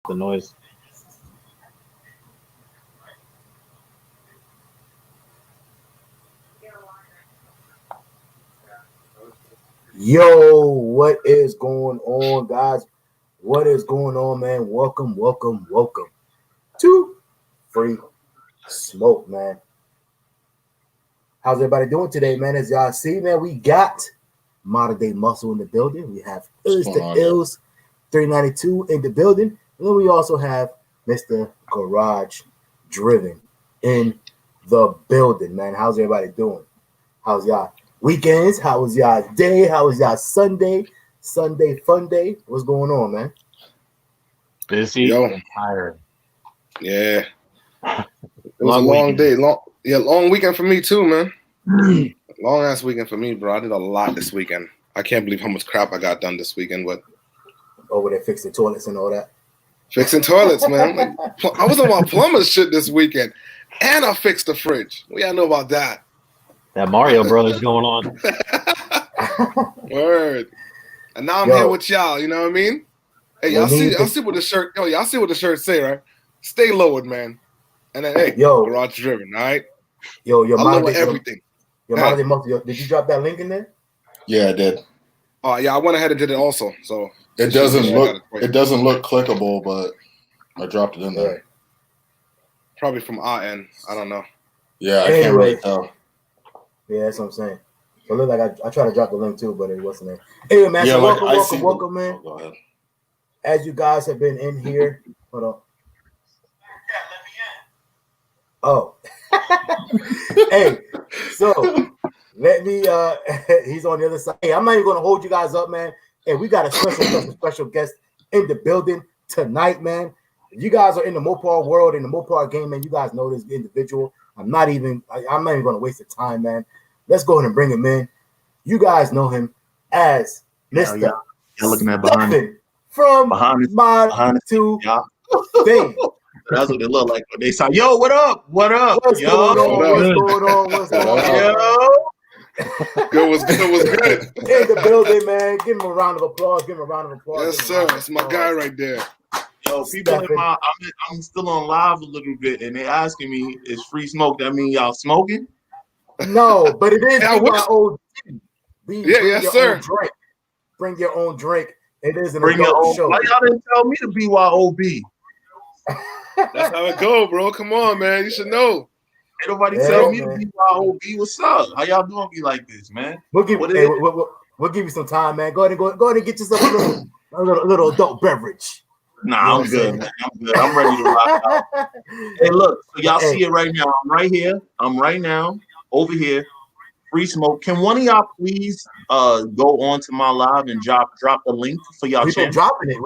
the noise. Yo, what is going on, guys? What is going on, man? Welcome to Free Smoke, man. How's everybody doing today, man? As y'all see, man, we got Modern Day Muscle in the building. We have Illest 392 in the building. And then we also have Mr. Garage Driven in the building, man. How's everybody doing? How's y'all weekends? How was y'all day? How was y'all Sunday? Sunday fun day? What's going on, man? Busy and tired. Yeah. It was a long day. Long weekend for me too, man. Long ass weekend for me, bro. I did a lot this weekend. I can't believe how much crap I got done this weekend with. Over there fixing toilets and all that. Fixing toilets, man. I was on my plumber's shit this weekend. And I fixed the fridge. What y'all know about that? That Mario Brothers going on. Word. And now I'm here with y'all, you know what I mean? Hey, y'all see what the shirt, y'all see what the shirt say, right? Stay lowered, man. And then, hey, Garage Driven, all right? Your lower everything. Your Modern Day Muscle, did you drop that link in there? Yeah, I did. Oh, yeah, I went ahead and did it also. So it doesn't look clickable, but I dropped it in there. Probably from our end. I don't know. Yeah, I can't really tell. Yeah, that's what I'm saying. So it looked like I tried to drop the link too, but it wasn't there. Anyway, man, so welcome, man. Go ahead. As you guys have been in here, hold on. Oh. Hey, so let me he's on the other side. Hey, I'm not even gonna hold you guys up, man. Hey, we got a special guest in the building tonight, man. If you guys are in the Mopar world, in the Mopar game, man, you guys know this individual. I'm not even gonna waste the time, man. Let's go ahead and bring him in. You guys know him as Mr. You're looking at behind him. From Mod2Fame. That's what they look like when they say, "Yo, what up? What up? What's going on? Yo, good was good. In the building, man. Give him a round of applause. Yes, sir. That's my guy right there. Yo, people I'm still on live a little bit, and they asking me, "Is free smoke? That mean y'all smoking?" No, but it is BYOD. Yes, sir. Bring your own drink. It is an Bring adult show. Why y'all didn't tell me to BYOB? That's how it go, bro. Come on, man. You should know. Ain't nobody tell me to BYOB. What's up? How y'all doing me like this, man? We'll give you some time, man. Go ahead and get yourself a little adult beverage. Nah, I'm good, man. I'm good. I'm ready to rock out. Hey, look, so y'all see it right now. I'm right here. I'm right now over here. Free smoke. Can one of y'all please go on to my live and drop the link for y'all? We've been dropping it,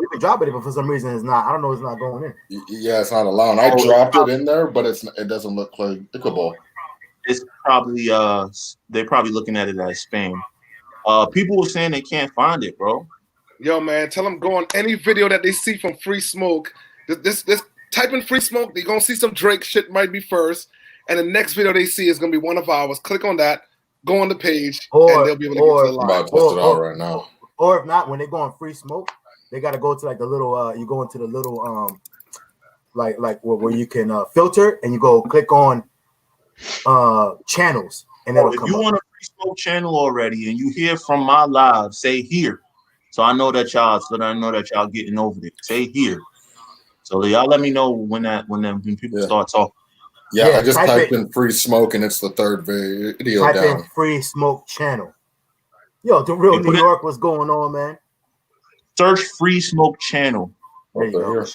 but for some reason it's not. I don't know. It's not going in. Yeah, it's not allowed. I dropped it in there, but it doesn't look clickable. It's probably they're probably looking at it as spam. People were saying they can't find it, bro. Yo, man, tell them go on any video that they see from Free Smoke. This type in Free Smoke. They're gonna see some Drake shit might be first, and the next video they see is gonna be one of ours. Click on that. Go on the page, and they'll be able to get to the live. I'm about to post it out right now. Or if not, when they go on Free Smoke, they got to go to like the little. You go into the little like where you can filter, and you go click on channels, and then if you want a Free Smoke channel already, and you hear from my live, say here. So I know that y'all getting over there. Say here. So y'all let me know when people start talking. Yeah, I just typed in Free Smoke, and it's the third video type down. In Free Smoke channel. Yo, the real New York, what's going on, man? Search Free Smoke channel. There you go.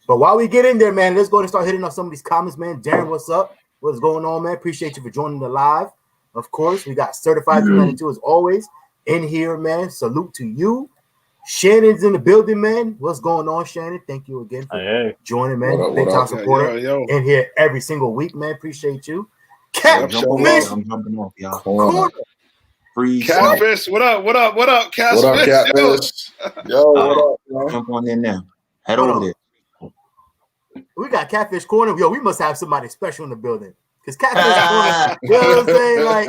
But while we get in there, man, let's go and start hitting up some of these comments, man. Darren, what's up? What's going on, man? Appreciate you for joining the live. Of course, we got Certified 392 as always in here, man. Salute to you. Shannon's in the building, man. What's going on, Shannon? Thank you again for joining, man. Big time supporter in here every single week, man. Appreciate you. Catfish. I'm jumping off, y'all. Free Catfish. What up? Catfish. What up, Catfish? Yo, what up, y'all? Jump on in now. Head over there. We got Catfish Corner. Yo, we must have somebody special in the building. Because Catfish Corner, you know what I'm saying? Like,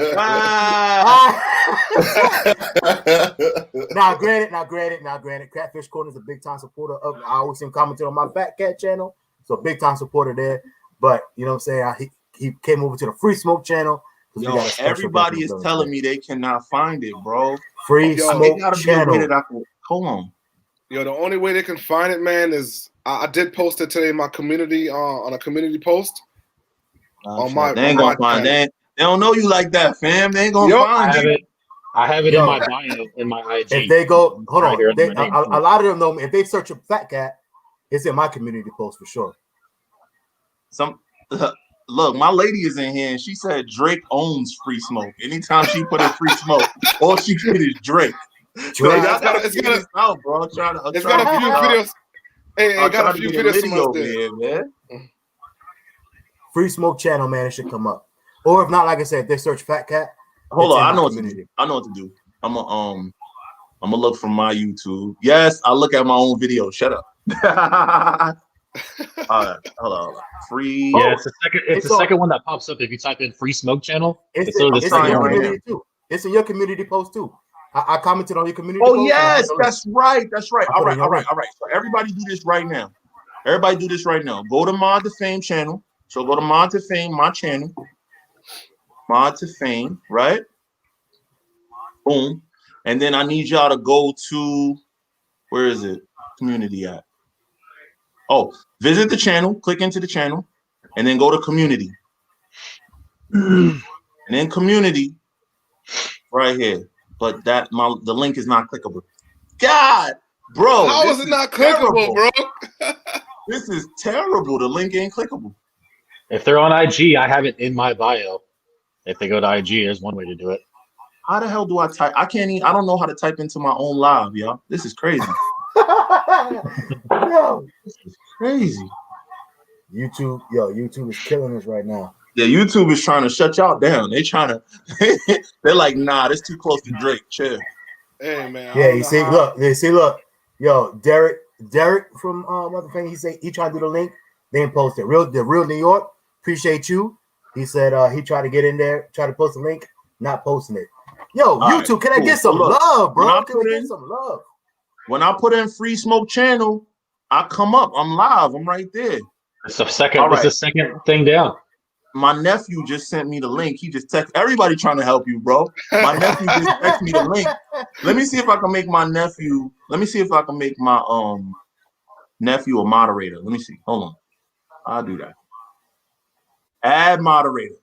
Now, granted, Catfish Corner is a big time supporter of. I always see him commenting on my FaTKaT channel, so big time supporter there. But you know what I'm saying? He came over to the Free Smoke channel. Yo, everybody is telling me they cannot find it, bro. Free Smoke channel. Hold on. Yo, the only way they can find it, man, is I did post it today in my community on a community post. On my, they ain't gonna find that. They don't know you like that, fam. They ain't gonna find it. I have it in my bio in my IG. If they go, hold on, a lot of them know me. If they search up FaTKaT, it's in my community post for sure. Look, my lady is in here and she said Drake owns Free Smoke. Anytime she put in Free Smoke, all she get is Drake. It's got a few videos. Hey, I got a few videos there, man. Free Smoke channel, man, it should come up. Or if not, like I said, if they search FaTKaT. Hold on, I know what to do. I'm gonna look from my YouTube. Yes, I look at my own video. Shut up. All right, hold on. Free. Yeah, it's the second one that pops up if you type in Free Smoke channel. It's in your community too. It's in your community post too. I commented on your community. Oh yes, that's right. All right. So everybody do this right now. Go to Mod2Fame channel. So go to Mod2Fame, my channel. Mod2Fame, right? Boom. And then I need y'all to go to, where is it? Community at? Oh, visit the channel, click into the channel, and then go to community. And then community right here. But the link is not clickable. God, bro. How is it not clickable, bro? This is terrible. The link ain't clickable. If they're on IG, I have it in my bio. If they go to IG, there's one way to do it. How the hell do I type? I don't know how to type into my own live, y'all. This is crazy. This is crazy. YouTube is killing us right now. Yeah, YouTube is trying to shut y'all down. They're like, nah, this too close to Drake. Chill. Hey man. Yeah, you see, look. Yo, Derek from Mod2Fame, he tried to do the link, they didn't post it. The real New York, appreciate you. He said he tried to get in there, try to post the link, not posting it. Yo, all YouTube, right, can I get some love, bro? Can we get some love? When I put in Free Smoke channel, I come up. I'm live. I'm right there. It's the second thing down. My nephew just sent me the link. He just texted. Everybody trying to help you, bro. My nephew just texted me the link. Let me see if I can make my nephew. Let me see if I can make my nephew a moderator. Let me see. Hold on. I'll do that. Add moderator.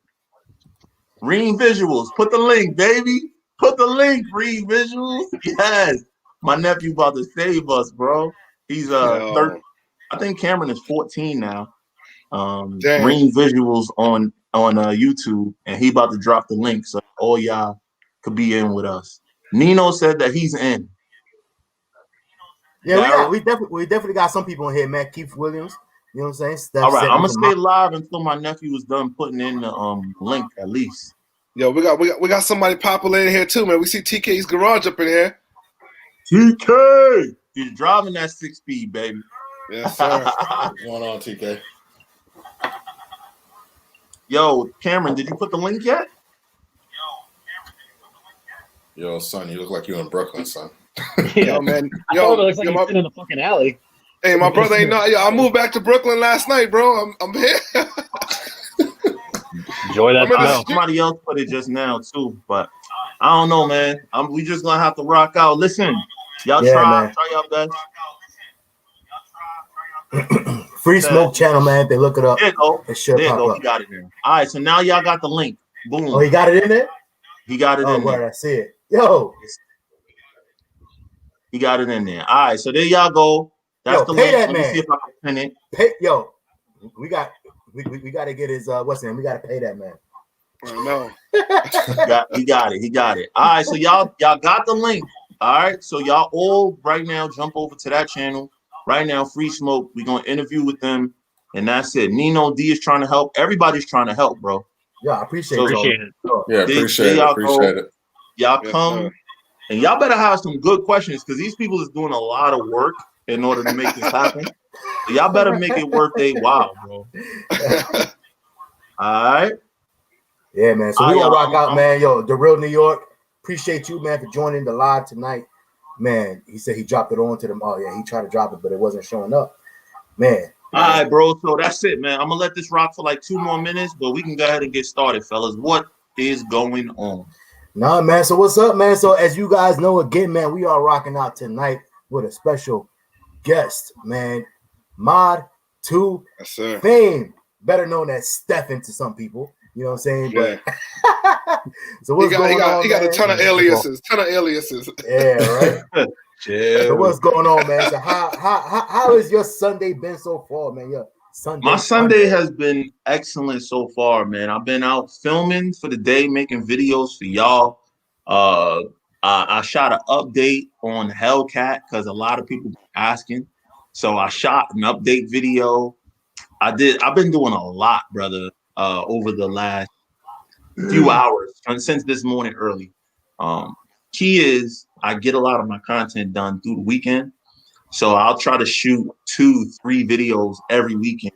Ream Visuals. Put the link, baby. Put the link, Ream Visuals. Yes. My nephew about to save us, bro. He's 13. I think Cameron is 14 now. Ream Visuals on YouTube, and he about to drop the link so all y'all could be in with us. Nino said that he's in. Yeah, we definitely got some people in here, man. Keith Williams, you know what I'm saying? All right, I'm gonna stay live until my nephew is done putting in the link at least. Yo, we got somebody popular in here too, man. We see TK's garage up in here. TK, he's driving that 6-speed, baby. Yes, sir. What's going on, TK? Yo, Cameron, did you put the link yet? Yo, son, you look like you're in Brooklyn, son. Yo, man. It looks like he's sitting in the fucking alley. Hey, my brother ain't know. Yo, I moved back to Brooklyn last night, bro. I'm here. Enjoy that. Somebody else put it just now too, but I don't know, man. We just gonna have to rock out. Listen, y'all try your best. Free Smoke channel, man. They look it up. There you go. It should pop up. He got it in. All right, so now y'all got the link. Boom. Oh, he got it in there? He got it in there. I see it. Yo. He got it in there. All right, so there y'all go. That's the link. Let me see if I can pin it. We got to get his what's his name? We got to pay that man. I know. He got it. All right, so y'all got the link. All right, so y'all all right now jump over to that channel. Right now, Free Smoke. We're gonna interview with them, and that's it. Nino D is trying to help. Everybody's trying to help, bro. Yeah, I appreciate it. Yeah, appreciate it. Y'all come, and y'all better have some good questions because these people is doing a lot of work in order to make this happen. So y'all better make it worth their while, bro. All right. Yeah, man. So we gonna rock out, man. Yo, the real New York. appreciate you, man, for joining the live tonight. Man, he said he dropped it on to them. Oh, yeah, he tried to drop it, but it wasn't showing up. Man. All right, bro. So that's it, man. I'm going to let this rock for like 2 more minutes, but we can go ahead and get started, fellas. What is going on? Nah, man. So what's up, man? So as you guys know, again, man, we are rocking out tonight with a special guest, man. Mod2Fame, better known as Stephen to some people. You know what I'm saying? Yeah. But so what's going on? He got a ton of aliases. Yeah, right. Yeah. So what's going on, man? So how has your Sunday been so far, man? Your Sunday. My Sunday has been excellent so far, man. I've been out filming for the day, making videos for y'all. I shot an update on FaTKaT because a lot of people were asking. So I shot an update video. I've been doing a lot, brother, over the last few hours since this morning early. Key is I get a lot of my content done through the weekend. So I'll try to shoot 2-3 videos every weekend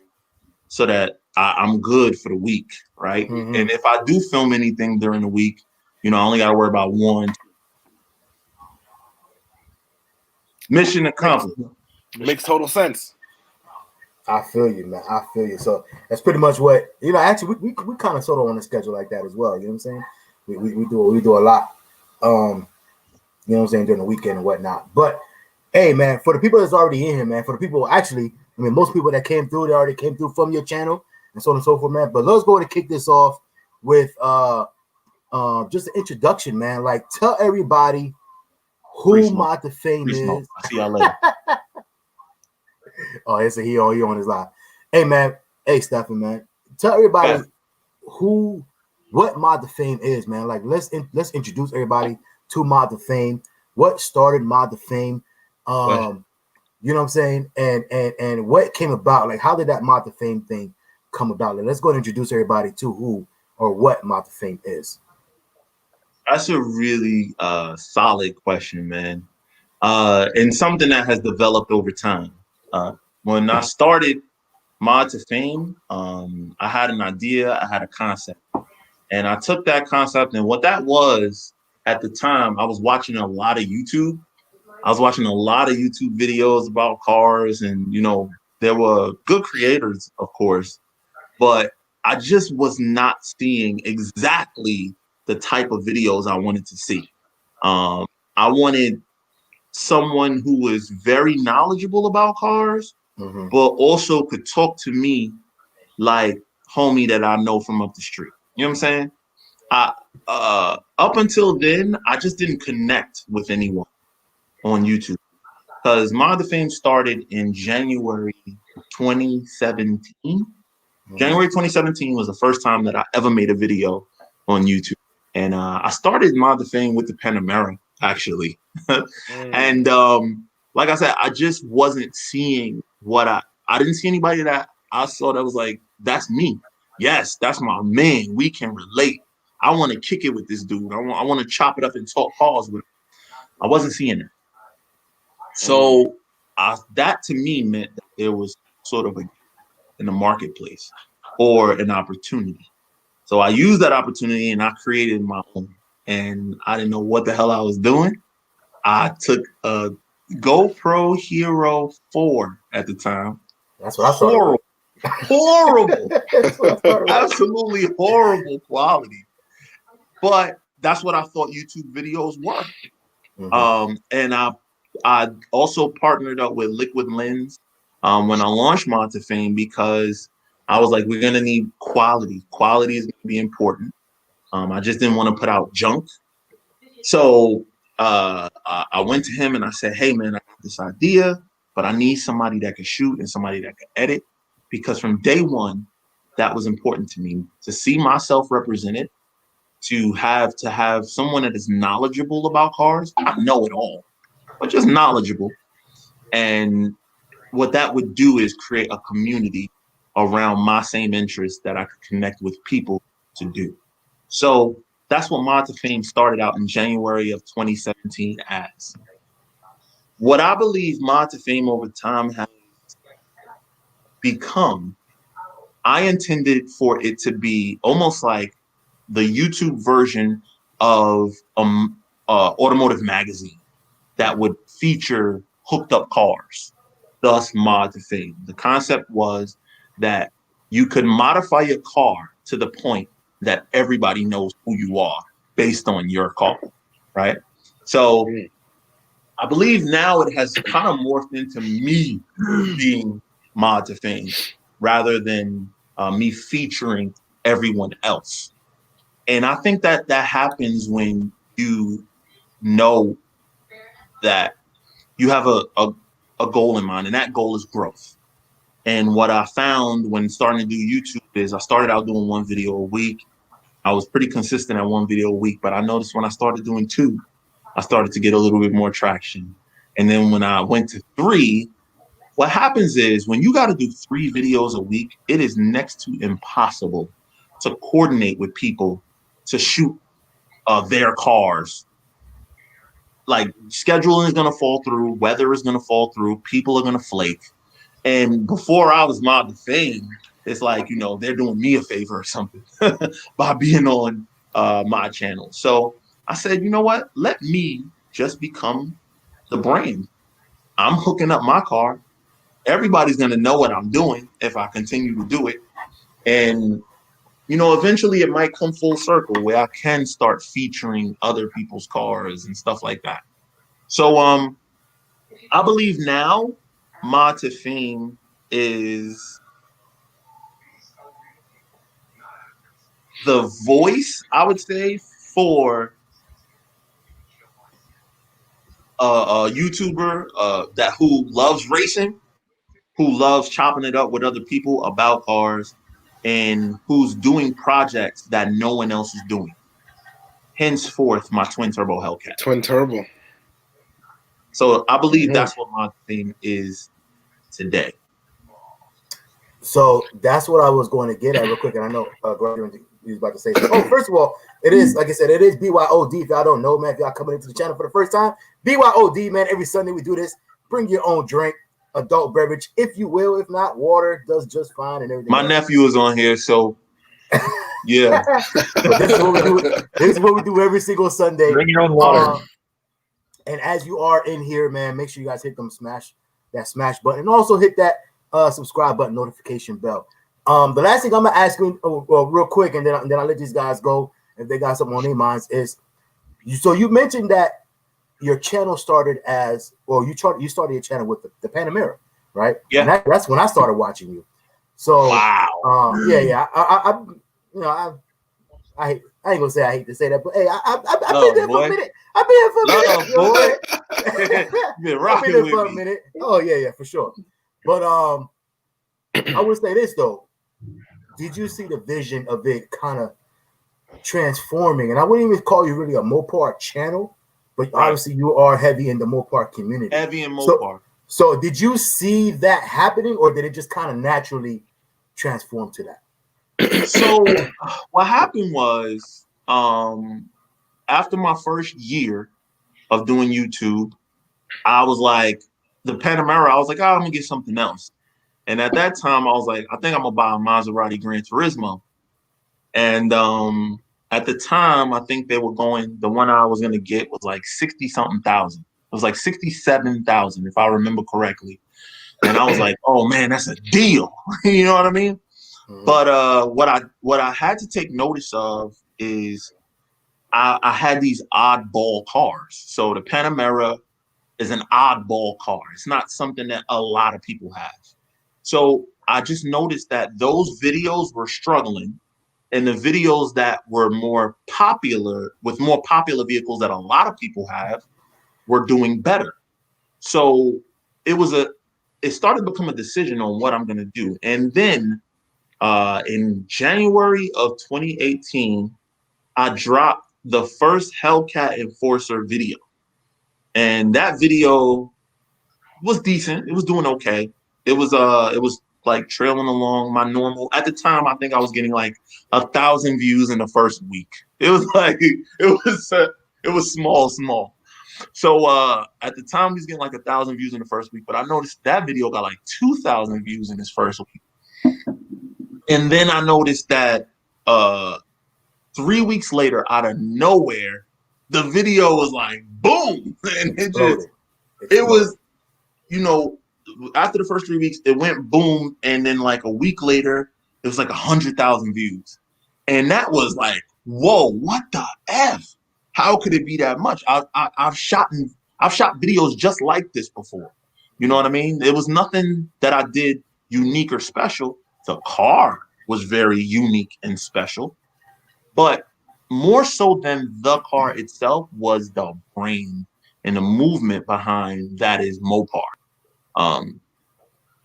so that I'm good for the week, right? Mm-hmm. And if I do film anything during the week, you know, I only got to worry about 1. Mission accomplished. Makes total sense. I feel you, man. I feel you. So that's pretty much what, you know, actually we kind of sort of on a schedule like that as well. You know what I'm saying? We do a lot, you know what I'm saying, during the weekend and whatnot. But hey, man, for the people that's already in here, man, for the people actually, I mean, most people that came through, they already came through from your channel and so on and so forth, man. But let's go ahead and kick this off with just an introduction, man. Like, tell everybody who Mod2Fame is. I'll see y'all later. Oh, it's he on his live. Hey, man. Hey, Stephen, man. Tell everybody what Mod2Fame is, man. Like, let's introduce everybody to Mod2Fame. What started Mod2Fame? You know what I'm saying? And what came about? Like, how did that Mod2Fame thing come about? Like, let's go and introduce everybody to who or what Mod2Fame is. That's a really solid question, man. And something that has developed over time. When I started Mod2Fame, I had an idea, I had a concept. And I took that concept, and what that was at the time, I was watching a lot of YouTube. I was watching a lot of YouTube videos about cars, and, you know, there were good creators, of course, but I just was not seeing exactly the type of videos I wanted to see. I wanted someone who was very knowledgeable about cars, but also could talk to me like homie that I know from up the street. You know what I'm saying? Up until then, I just didn't connect with anyone on YouTube because Mod2Fame started in January 2017. January 2017 was the first time that I ever made a video on YouTube. And I started Mod2Fame with the Panamera, actually. And like I said, I just wasn't seeing what I didn't see anybody that I saw that was like, that's me. Yes, that's my man. We can relate. I want to kick it with this dude. I want to chop it up and talk cars with him. I wasn't seeing it. So that to me meant that there was sort of in the marketplace or an opportunity. So I used that opportunity and I created my own. And I didn't know what the hell I was doing. I took a GoPro Hero 4 at the time. That's what I thought. Horrible. Absolutely horrible quality. But that's what I thought YouTube videos were. And I also partnered up with Liquid Lens when I launched Mod2Fame because I was like, we're going to need quality. Quality is going to be important. I just didn't want to put out junk. So I went to him and I said, hey, man, I have this idea, but I need somebody that can shoot and somebody that can edit. Because from day one, that was important to me, to see myself represented, to have someone that is knowledgeable about cars, not know it all, but just knowledgeable. And what that would do is create a community around my same interests that I could connect with people to do. So that's what Mod2Fame started out in January of 2017 as. What I believe Mod2Fame over time has become, I intended for it to be almost like the YouTube version of automotive magazine that would feature hooked up cars, thus Mod2Fame. The concept was that you could modify your car to the point that everybody knows who you are based on your car, right? So I believe now it has kind of morphed into me being Mod2Fame rather than me featuring everyone else. And I think that that happens when you know that you have a goal in mind, and that goal is growth. And what I found when starting to do YouTube is I started out doing 1 video a week. I was pretty consistent at 1 video a week, but I noticed when I started doing 2, I started to get a little bit more traction. And then when I went to 3, what happens is when you got to do 3 videos a week, it is next to impossible to coordinate with people to shoot their cars. Like, scheduling is going to fall through, weather is going to fall through, people are going to flake. And before I was Mod2Fame, it's like, you know, they're doing me a favor or something by being on my channel. So I said, you know what? Let me just become the brand. I'm hooking up my car. Everybody's going to know what I'm doing if I continue to do it. And, you know, eventually it might come full circle where I can start featuring other people's cars and stuff like that. So I believe now Mod2Fame is the voice, I would say, for a YouTuber that who loves racing, who loves chopping it up with other people about cars, and who's doing projects that no one else is doing. Henceforth, my twin turbo Hellcat. Twin turbo. So I believe that's what Mod2Fame is today. So that's what I was going to get at real quick. And I know Greg was about to say, oh, first of all, it is, like I said, it is BYOD. If y'all don't know, man, if y'all coming into the channel for the first time, BYOD, man, every Sunday we do this. Bring your own drink, adult beverage, if you will. If not, water does just fine and everything. My nephew is on here, so yeah. So this is what we do. This is what we do every single Sunday. Bring your own water. And as you are in here, man, make sure you guys hit that smash button, and also hit that subscribe button, notification bell. The last thing I'm gonna ask you real quick, and then I'll let these guys go if they got something on their minds, is so you mentioned that your channel started as, well, you started your channel with the Panamera, right? Yeah. And that's when I started watching you. So wow. Yeah. I ain't gonna say I hate to say that, but hey, I've been there for a minute. I've been here for a minute. Boy. I've been there for a minute. Oh yeah, for sure. But I would say this though. Did you see the vision of it kind of transforming? And I wouldn't even call you really a Mopar channel, but obviously you are heavy in the Mopar community. Heavy in Mopar. So did you see that happening, or did it just kind of naturally transform to that? So what happened was, after my first year of doing YouTube, I was like, the Panamera, I was like, oh, I'm gonna get something else. And at that time, I was like, I think I'm gonna buy a Maserati Gran Turismo. And at the time, I think they were going, the one I was gonna get was like 60-something thousand. It was like 67,000, if I remember correctly. And I was like, oh man, that's a deal. You know what I mean? But what I had to take notice of is I had these oddball cars. So the Panamera is an oddball car. It's not something that a lot of people have. So I just noticed that those videos were struggling, and the videos that were more popular, with more popular vehicles that a lot of people have, were doing better. So it started to become a decision on what I'm gonna do. And then in January of 2018, I dropped the first Hellcat Enforcer video. And that video was decent. It was doing okay. It was like trailing along my normal. At the time, I think I was getting like 1,000 views in the first week. It was like it was small. So at the time, he was getting like 1,000 views in the first week. But I noticed that video got like 2,000 views in his first week. And then I noticed that 3 weeks later, out of nowhere, the video was like boom, and it Exploded. was, you know, after the first 3 weeks, it went boom, and then like a week later, it was like 100,000 views, and that was like, whoa, what the f? How could it be that much? I've shot videos just like this before. You know what I mean? There was nothing that I did unique or special. The car was very unique and special, but more so than the car itself was the brain and the movement behind that is Mopar.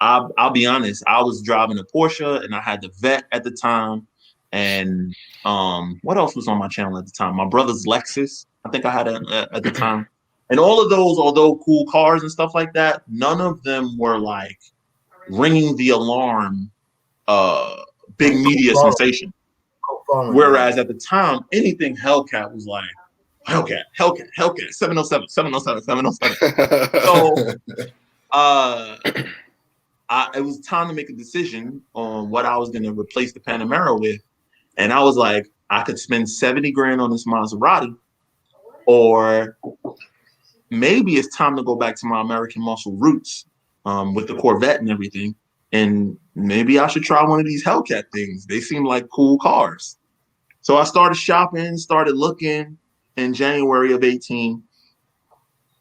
I'll be honest, I was driving a Porsche and I had the Vet at the time. And what else was on my channel at the time? My brother's Lexus, I think I had at the time. And all of those, although cool cars and stuff like that, none of them were like ringing the alarm, big media sensation. Whereas at the time, anything Hellcat was like, Hellcat, 707. So it was time to make a decision on what I was going to replace the Panamera with. And I was like, I could spend 70 grand on this Maserati, or maybe it's time to go back to my American muscle roots with the Corvette and everything. And maybe I should try one of these Hellcat things. They seem like cool cars. So I started shopping, started looking in January of 18.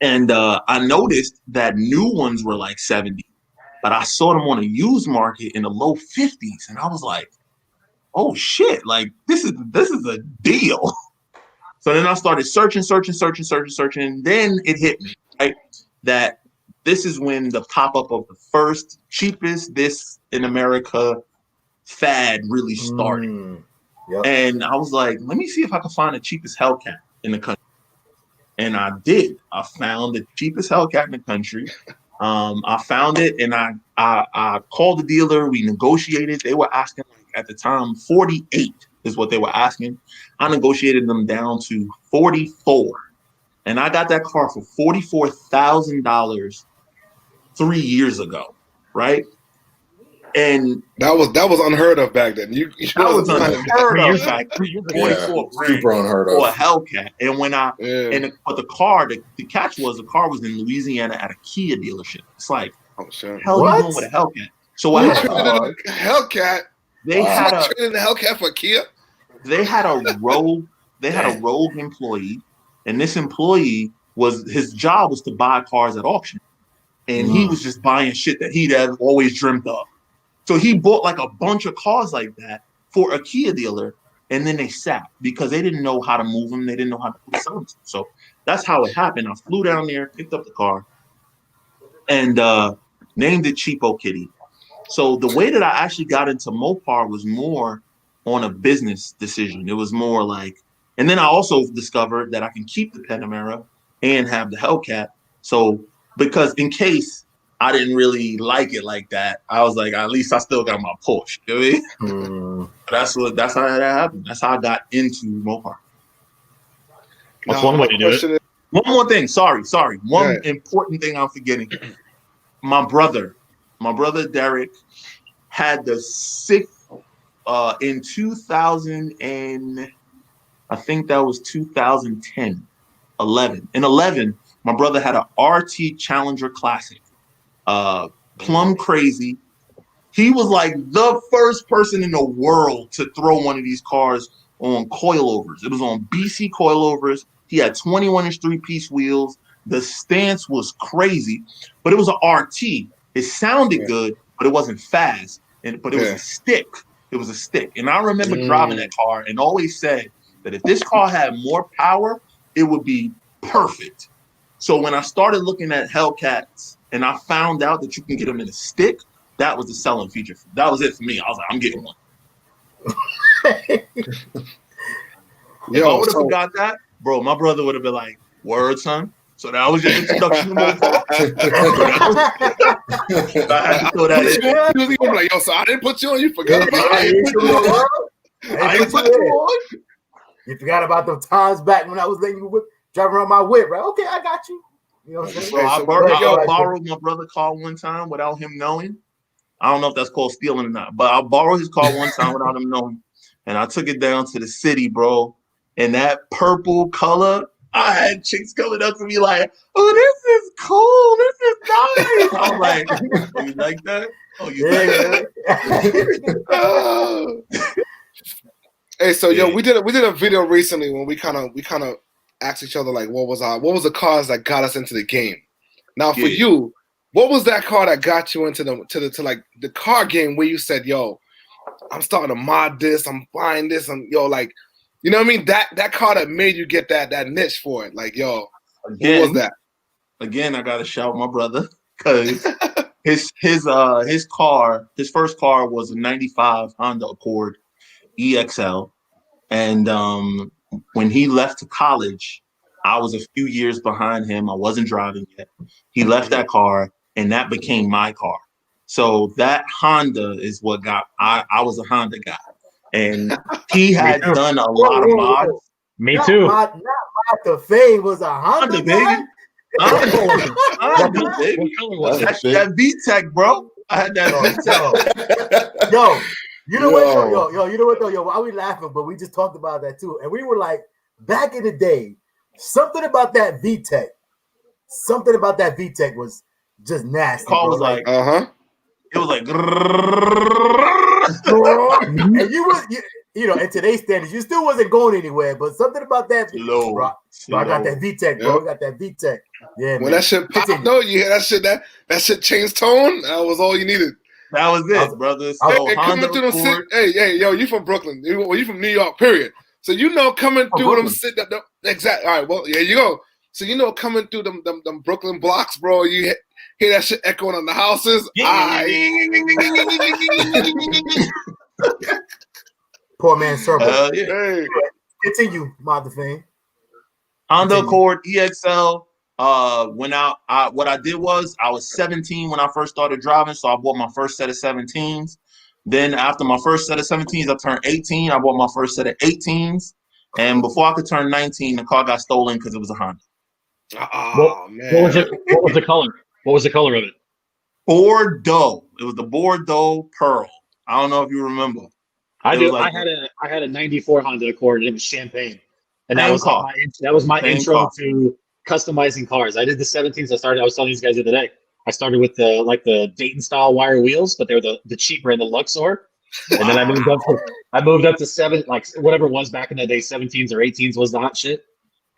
And I noticed that new ones were like 70, but I saw them on a used market in the low 50s. And I was like, oh shit, like this is a deal. So then I started searching. Then it hit me, right? That this is when the pop-up of the first cheapest this in America fad really started. Yep. And I was like, let me see if I can find the cheapest Hellcat in the country. And I did. I found the cheapest Hellcat in the country. I found it, and I called the dealer. We negotiated. They were asking, at the time, 48 is what they were asking. I negotiated them down to 44. And I got that car for $44,000 3 years ago, right? And that was unheard of back then. That was unheard of back then. 44 super unheard of for a Hellcat. And when but the catch was the car was in Louisiana at a Kia dealership. It's like, oh shit, hell you doing with a Hellcat? So what happened? Hellcat. They had the Hellcat for Kia. They had a rogue employee, and this employee his job was to buy cars at auction, and he was just buying shit that he'd have always dreamt of. So he bought like a bunch of cars like that for a Kia dealer, and then they sat because they didn't know how to move them. They didn't know how to sell them. So that's how it happened. I flew down there, picked up the car, and named it Cheapo Kitty. So the way that I actually got into Mopar was more on a business decision. It was more like, and then I also discovered that I can keep the Panamera and have the Hellcat. So because in case I didn't really like it like that, I was like, at least I still got my Porsche. You know what I mean? That's how that happened. That's how I got into Mopar. What's one way to do it? One more thing. Sorry. One important thing I'm forgetting. My brother Derek had the sixth in 2000 and I think that was 2010, 11. In 11, my brother had an RT Challenger Classic, plum crazy. He was like the first person in the world to throw one of these cars on coilovers. It was on BC coilovers. He had 21-inch 3-piece wheels. The stance was crazy, but it was an RT. It sounded good, but it wasn't fast. But it was a stick. It was a stick. And I remember driving that car and always said that if this car had more power, it would be perfect. So when I started looking at Hellcats and I found out that you can get them in a stick, that was the selling feature. That was it for me. I was like, I'm getting one. If I would have forgot that, bro, my brother would have been like, word, son. So that was your introduction to Mopar. I had to throw that in. He was like, yo, so I didn't put you on. You forgot about I it. didn't put you on. You forgot about the times back when I was letting you drive around my whip, right? Okay, I got you. You know what I'm saying? Bro, I borrowed my brother's car one time without him knowing. I don't know if that's called stealing or not, but I borrowed his car one time without him knowing. And I took it down to the city, bro. And that purple color, I had chicks coming up to me like, "Oh, this is cool. This is nice." I'm like, "You like that? Oh, you like that?" Hey, so yo, we did a video recently when we kind of asked each other like, what was the cars that got us into the game? Now for you, what was that car that got you into the car game where you said, "Yo, I'm starting to mod this, I'm buying this, I'm like." You know what I mean? That car that made you get that niche for it. Like, yo, again, what was that? Again, I gotta shout my brother because his first car was a '95 Honda Accord EXL, and when he left to college, I was a few years behind him. I wasn't driving yet. He left that car, and that became my car. So that Honda is what got I was a Honda guy. And he had done a lot of mods. Me too. Not Mod2Fame was a Honda baby. Honda, baby. That VTEC, bro. I had that VTEC. Yo, you know what? Yo, you know what though? Yo, why we laughing? But we just talked about that too. And we were like, back in the day, something about that VTEC was just nasty. Call was like, It was like, and you know, in today's standards, you still wasn't going anywhere. But something about that, bro, I got that VTEC, bro. I got that VTEC. Yeah, when that shit popped, though, you hear that shit? That shit changed tone. That was all you needed. That was it, brother. So coming through them hey, yo, you from Brooklyn? You from New York? Period. So you know, coming through them exactly. All right, well, yeah, you go. So you know, coming through them Brooklyn blocks, bro. You hear that shit echoing on the houses. Poor man circle. Hey. Continue, Mod2Fame. Honda Accord EXL. What I did was I was 17 when I first started driving, so I bought my first set of 17s. Then after my first set of 17s, I turned 18. I bought my first set of 18s, and before I could turn 19, the car got stolen because it was a Honda. Oh man! What was the color? What was the color of it? Bordeaux. It was the Bordeaux Pearl. I don't know if you remember. I do. I had a '94 Honda Accord, and it was champagne, and that was my intro to customizing cars. I did the 17s. I was telling these guys the other day. I started with the Dayton style wire wheels, but they were the cheap brand, the Luxor. And then I moved up to 7, like whatever it was back in the day, 17s or 18s was the hot shit.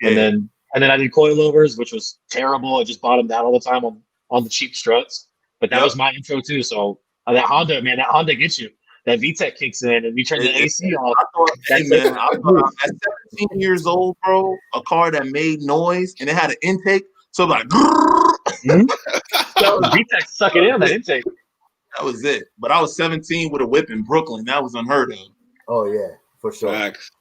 Yeah. And then I did coilovers, which was terrible. I just bottomed out all the time on the cheap struts. But that was my intro too. So that Honda gets you. That VTEC kicks in and you turn the AC off. I thought at 17 years old, bro, a car that made noise and it had an intake. So like, so VTEC suck it in that intake. That was it. But I was 17 with a whip in Brooklyn. That was unheard of. Oh yeah, for sure. Facts.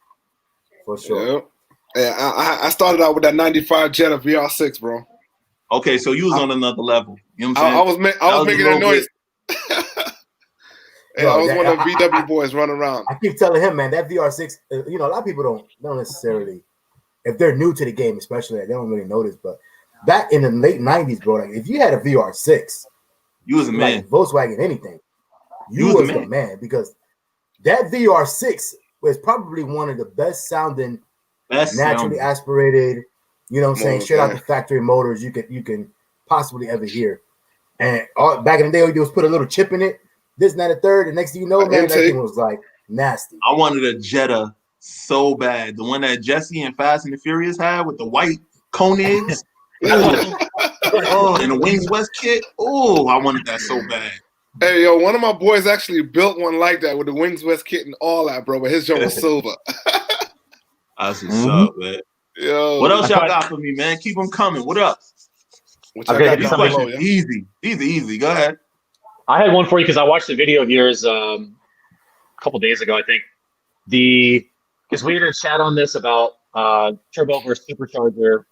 For sure. Yeah, I started out with that 95 Jetta VR6, bro. Okay, so you was on another level. You know what I'm saying? I was making that noise. Hey, I was one of the VW boys running around. I keep telling him, man, that VR6, a lot of people don't necessarily, if they're new to the game, especially, they don't really notice. But back in the late 90s, bro, like if you had a VR6, you was a man. Like Volkswagen, anything, you was the man because that VR6 was probably one of the best sounding, naturally aspirated, you know what I'm saying, straight out the factory motors you can possibly ever hear. And back in the day, all you do was put a little chip in it. This and that, a third, and next thing you know, man, that thing was like nasty. I wanted a Jetta so bad. The one that Jesse and Fast and the Furious had with the white Koenigs. And the Wings West kit. Oh, I wanted that so bad. Hey, yo, one of my boys actually built one like that with the Wings West kit and all that, bro. But his joint was silver. That's what's up, man. Yo, what else y'all got for me, man? Keep them coming. What up? These questions easy. Go ahead. I had one for you because I watched a video of yours a couple days ago, I think. Because we had a chat on this about turbo versus supercharger.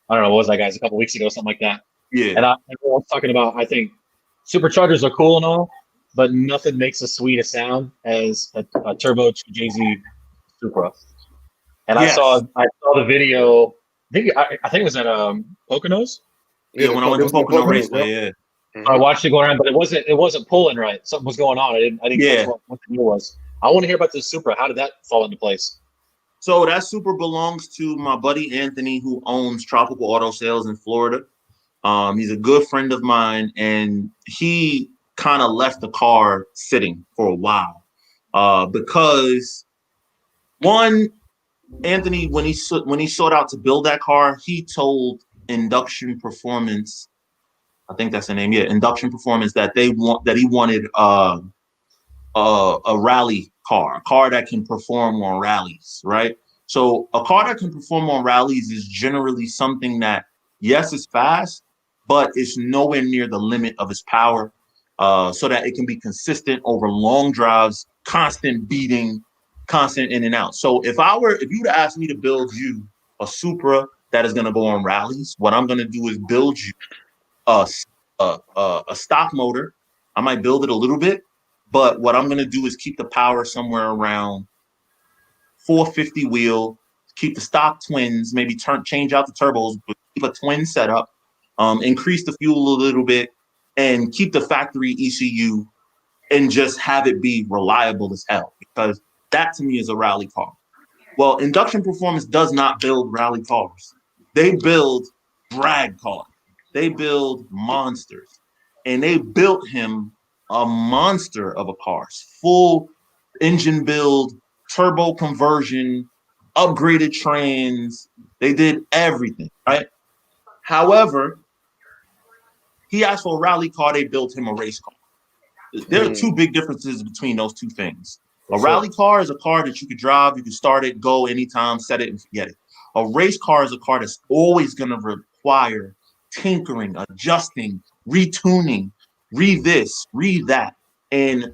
I don't know, what was that, guys? A couple weeks ago, something like that. Yeah. And I was talking about, I think superchargers are cool and all, but nothing makes as sweet a sound as a turbo JZ Supra. And I saw the video. I think it was at Poconos. Yeah, when I went to Pocono Raceway. Yeah. I watched it go around, but it wasn't pulling right. Something was going on. I didn't catch what the deal was. I want to hear about the Supra. How did that fall into place? So that Supra belongs to my buddy Anthony, who owns Tropical Auto Sales in Florida. He's a good friend of mine, and he kind of left the car sitting for a while because one, Anthony, when he sought out to build that car, he told Induction Performance, I think that's the name, yeah, Induction Performance, that he wanted a rally car, a car that can perform on rallies, right? So a car that can perform on rallies is generally something that, yes, it's fast, but it's nowhere near the limit of its power, so that it can be consistent over long drives, constant beating, constant in and out. So if you would ask me to build you a Supra that is going to go on rallies, what I'm going to do is build you a stock motor. I might build it a little bit, but what I'm going to do is keep the power somewhere around 450 wheel, keep the stock twins, maybe change out the turbos, but keep a twin setup, increase the fuel a little bit, and keep the factory ECU, and just have it be reliable as hell, because that to me is a rally car. Well, Induction Performance does not build rally cars. They build drag cars. They build monsters. And they built him a monster of a car, full engine build, turbo conversion, upgraded trans. They did everything, right? However, he asked for a rally car. They built him a race car. There are two big differences between those two things. A rally car is a car that you could drive, you can start it, go anytime, set it and forget it. A race car is a car that's always going to require tinkering, adjusting, retuning, this, that. And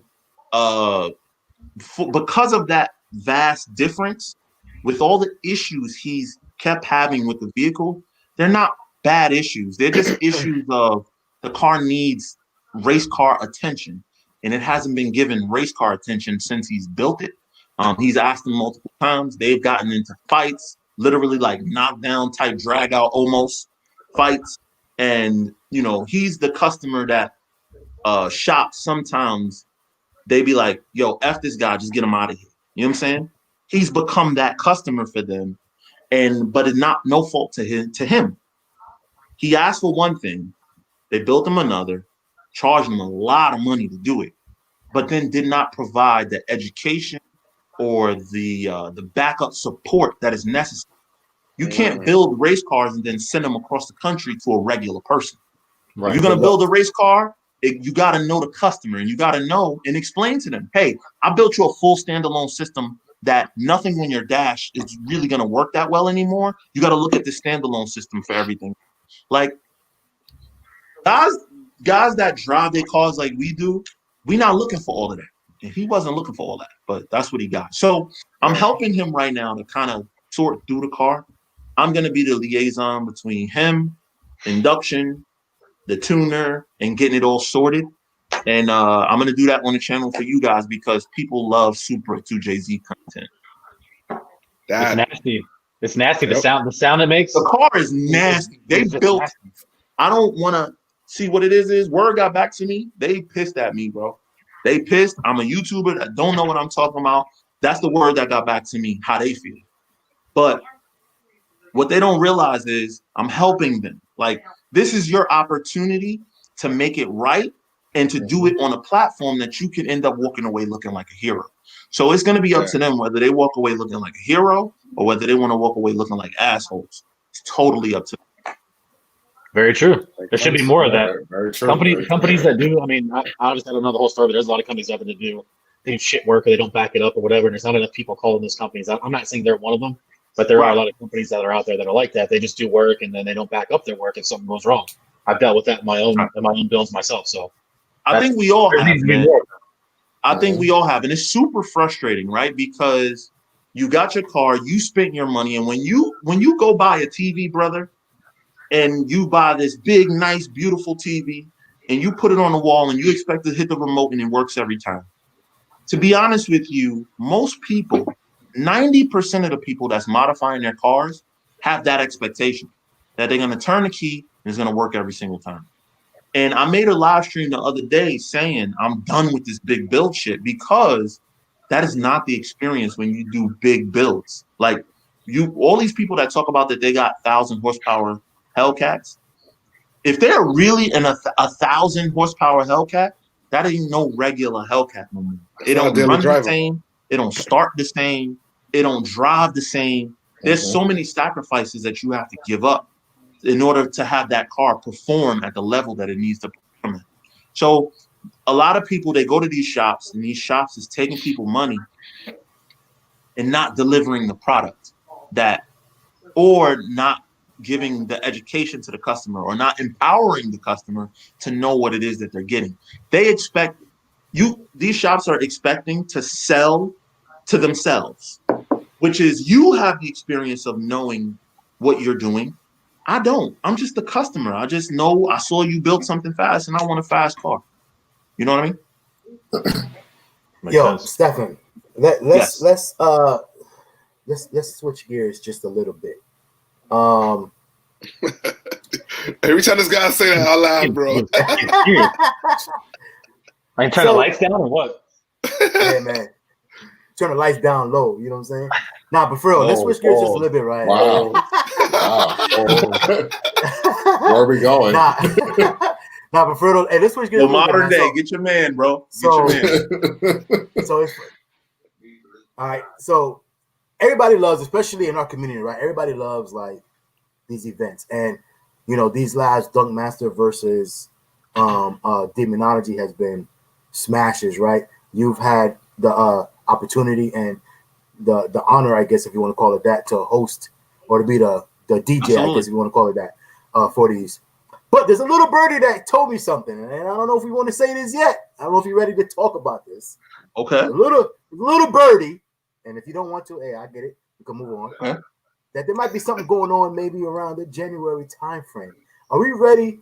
because of that vast difference, with all the issues he's kept having with the vehicle, they're not bad issues. They're just issues of the car needs race car attention, and it hasn't been given race car attention since he's built it. He's asked them multiple times. They've gotten into fights, literally like knockdown type, drag out almost fights. And, he's the customer that shops sometimes. They be like, yo, F this guy, just get him out of here. You know what I'm saying? He's become that customer for them. But it's not no fault to him. He asked for one thing. They built him another, charged him a lot of money to do it, but then did not provide the education or the backup support that is necessary. You can't build race cars and then send them across the country to a regular person. Right. If you're going to build a race car, you got to know the customer, and you got to know and explain to them, hey, I built you a full standalone system that nothing on your dash is really going to work that well anymore. You got to look at the standalone system for everything. Like guys that drive their cars like we do, we're not looking for all of that. And he wasn't looking for all that, but that's what he got. So I'm helping him right now to kind of sort through the car. I'm going to be the liaison between him, Induction, the tuner, and getting it all sorted. And I'm going to do that on the channel for you guys because people love Supra 2JZ content. It's nasty. It's nasty. Yep. The sound it makes. The car is nasty. They built. Nasty. I don't want to see what it is. Word got back to me. They pissed at me, bro. They pissed. I'm a YouTuber that don't know what I'm talking about. That's the word that got back to me, how they feel. But what they don't realize is I'm helping them. Like, this is your opportunity to make it right and to do it on a platform that you can end up walking away looking like a hero. So it's going to be up to them whether they walk away looking like a hero or whether they want to walk away looking like assholes. It's totally up to them. Very true. There should be more of that. Very true. Companies that do, I mean, I obviously don't know the whole story, but there's a lot of companies out there that do shit work or they don't back it up or whatever, and there's not enough people calling those companies. I'm not saying they're one of them, but there are a lot of companies that are out there that are like that. They just do work and then they don't back up their work if something goes wrong. I've dealt with that in my own builds myself. So I think we all have, man. I think we all have, and it's super frustrating, right? Because you got your car, you spent your money, and when you go buy a TV, brother, and you buy this big, nice, beautiful TV, and you put it on the wall, and you expect to hit the remote, and it works every time. To be honest with you, most people, 90% of the people that's modifying their cars have that expectation that they're going to turn the key and it's going to work every single time. And I made a live stream the other day saying I'm done with this big build shit because That is not the experience when you do big builds. Like all these people that talk about that they got 1,000 horsepower Hellcats. If they're really in a 1,000 horsepower Hellcat, that ain't no regular Hellcat no more. It don't run the same. It don't start the same. It don't drive the same. There's so many sacrifices that you have to give up in order to have that car perform at the level that it needs to perform at. So a lot of people, they go to these shops, and these shops is taking people money and not delivering the product or not giving the education to the customer, or not empowering the customer to know what it is that they're getting. They expect these shops are expecting to sell to themselves, which is you have the experience of knowing what you're doing. I don't. I'm just the customer. I just know I saw you build something fast and I want a fast car. You know what I mean? Yo, Stefan, let's switch gears just a little bit. Every time this guy say that out loud, bro. I turn the lights down or what? Yeah, man. Turn the lights down low. You know what I'm saying? Nah, but for real, let's switch gears just a little bit, right? Wow. Where are we going? Nah, but for real, hey, let's switch gears. Well, modern day, get your man, bro. So it's all right. So everybody loves, especially in our community, right? Everybody loves like these events, and you know, these lives, Dunk Master versus Demonology has been smashes, right? You've had the opportunity and the honor, I guess, if you want to call it that, to host or to be the DJ, absolutely, I guess if you want to call it that, for these. But there's a little birdie that told me something, and I don't know if we want to say this yet. I don't know if you're ready to talk about this. Okay. A little birdie, and if you don't want to, hey, I get it. You can move on. Okay. That there might be something going on maybe around the January time frame. Are we ready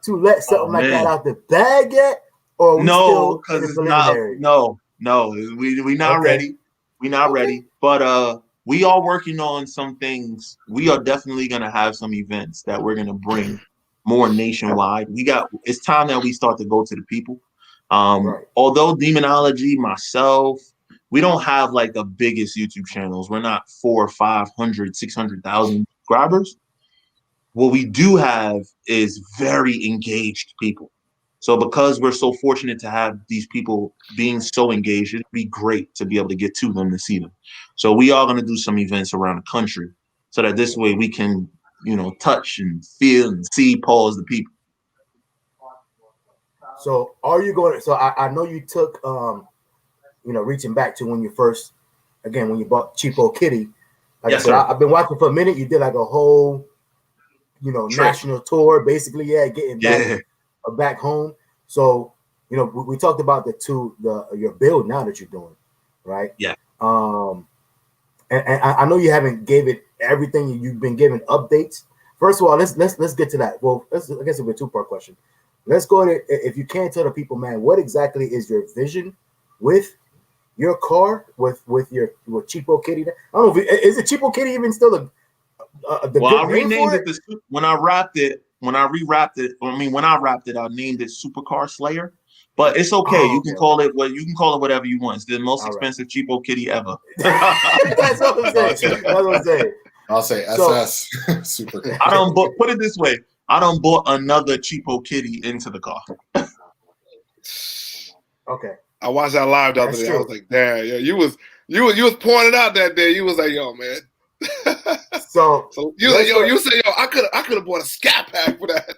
to let something like that out the bag yet? Or no, because it's not. No, we not ready. We not ready. But we are working on some things. We are definitely gonna have some events that we're gonna bring more nationwide. It's time that we start to go to the people. Although Demonology, myself, we don't have like the biggest YouTube channels. We're not 400, 500, 600,000 subscribers. What we do have is very engaged people. So because we're so fortunate to have these people being so engaged, it'd be great to be able to get to them to see them. So we are going to do some events around the country so that this way we can, touch and feel and see, pause the people. So are you going to, so I know you took, reaching back to when you bought Cheapo Kitty. Like I said, I've been watching for a minute. You did like a whole, national tour, basically, getting back home. So, we talked about your build now that you're doing, right? Yeah. And I know you haven't gave it everything. You've been giving updates. First of all, let's get to that. Well, I guess it'll be a two-part question. Let's go to, if you can tell the people, man, what exactly is your vision with your car, with Cheapo Kitty? I don't know is it Cheapo Kitty even still I renamed it when I wrapped it. When I wrapped it, I named it Supercar Slayer. But it's okay. You can call it whatever you want. It's the most expensive Cheapo Kitty ever. That's what I'm saying. I'll say SS Supercar. Put it this way. I don't bought another Cheapo Kitty into the car. Okay. I watched that live the other day. I was like, damn, yeah, you was pouring it out that day. You was like, yo, man. So you like, yo, you say, yo, I could have bought a scat pack for that.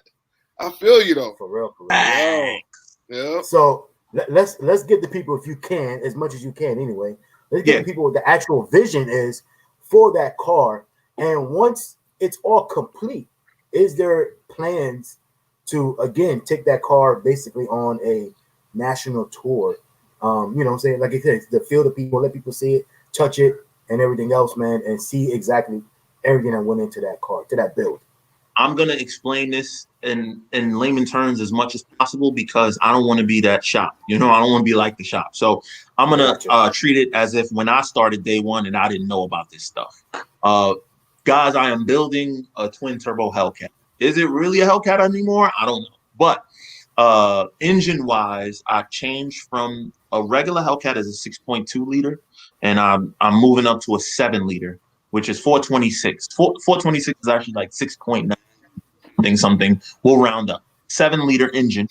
I feel you though. For real. Yeah. So let's get the people, if you can, as much as you can anyway. Let's get the people what the actual vision is for that car. And once it's all complete, is there plans to again take that car basically on a national tour? You know what I'm saying? Like I said, to feel the people, let people see it, touch it, and everything else, man, and see exactly everything that went into that car, to that build. I'm gonna explain this in layman terms as much as possible because I don't want to be that shop. I don't want to be like the shop. So I'm gonna treat it as if when I started day one and I didn't know about this stuff. Guys, I am building a twin turbo Hellcat. Is it really a Hellcat anymore? I don't know. But Engine wise, I changed from a regular Hellcat as a 6.2 liter, and I'm moving up to a 7 liter, which is 426. 426 is actually like 6.9 something. We'll round up. 7 liter engine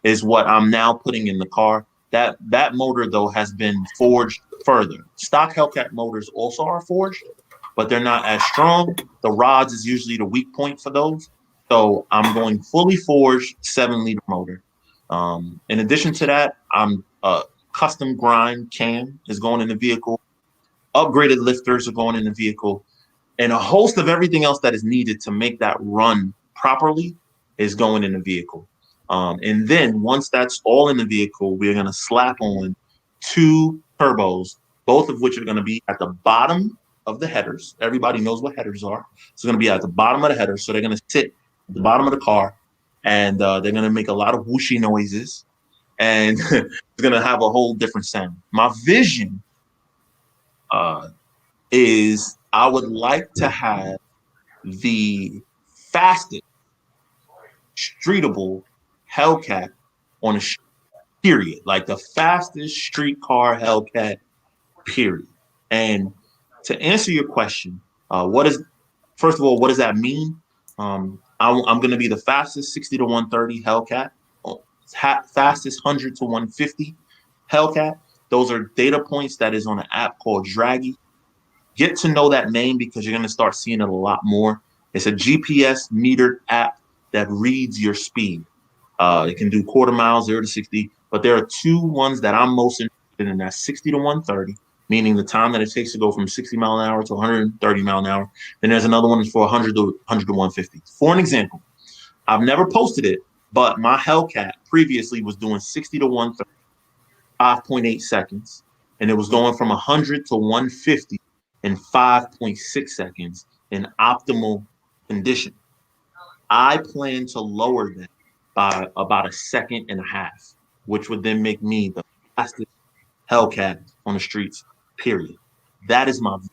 is what I'm now putting in the car. That motor though has been forged further. Stock Hellcat motors also are forged, but they're not as strong. The rods is usually the weak point for those. So I'm going fully forged 7 liter motor. In addition to that, I'm custom grind cam is going in the vehicle. Upgraded lifters are going in the vehicle, and a host of everything else that is needed to make that run properly is going in the vehicle. And then once that's all in the vehicle, we're going to slap on 2 turbos, both of which are going to be at the bottom of the headers. Everybody knows what headers are. So they're going to be at the bottom of the headers. So they're going to sit at the bottom of the car, and they're going to make a lot of whooshy noises, and it's going to have a whole different sound. My vision is I would like to have the fastest streetable Hellcat on a period, like the fastest street car Hellcat, period. And to answer your question, first of all, what does that mean? I'm going to be the fastest 60 to 130 Hellcat, fastest 100 to 150 Hellcat. Those are data points that is on an app called Draggy. Get to know that name because you're going to start seeing it a lot more. It's a GPS metered app that reads your speed. It can do quarter mile, 0 to 60, but there are 2 ones that I'm most interested in. That's 60 to 130, meaning the time that it takes to go from 60 mile an hour to 130 mile an hour. Then there's another one that's for 100 to 150. For an example, I've never posted it, but my Hellcat previously was doing 60 to 130, 5.8 seconds, and it was going from 100 to 150 in 5.6 seconds in optimal condition. I plan to lower that by about 1.5 seconds, which would then make me the fastest Hellcat on the streets, period. That is my vision,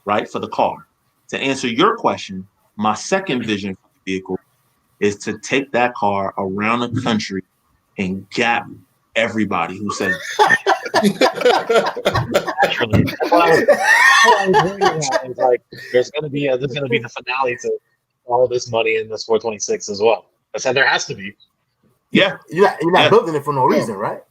right, for the car. To answer your question, my second vision for the vehicle is to take that car around the country and gap everybody who says Naturally. That's what I was wondering about. It's like there's gonna be the finale to all this money in this 426 as well. I said there has to be. Yeah. You're not building it for no reason, right?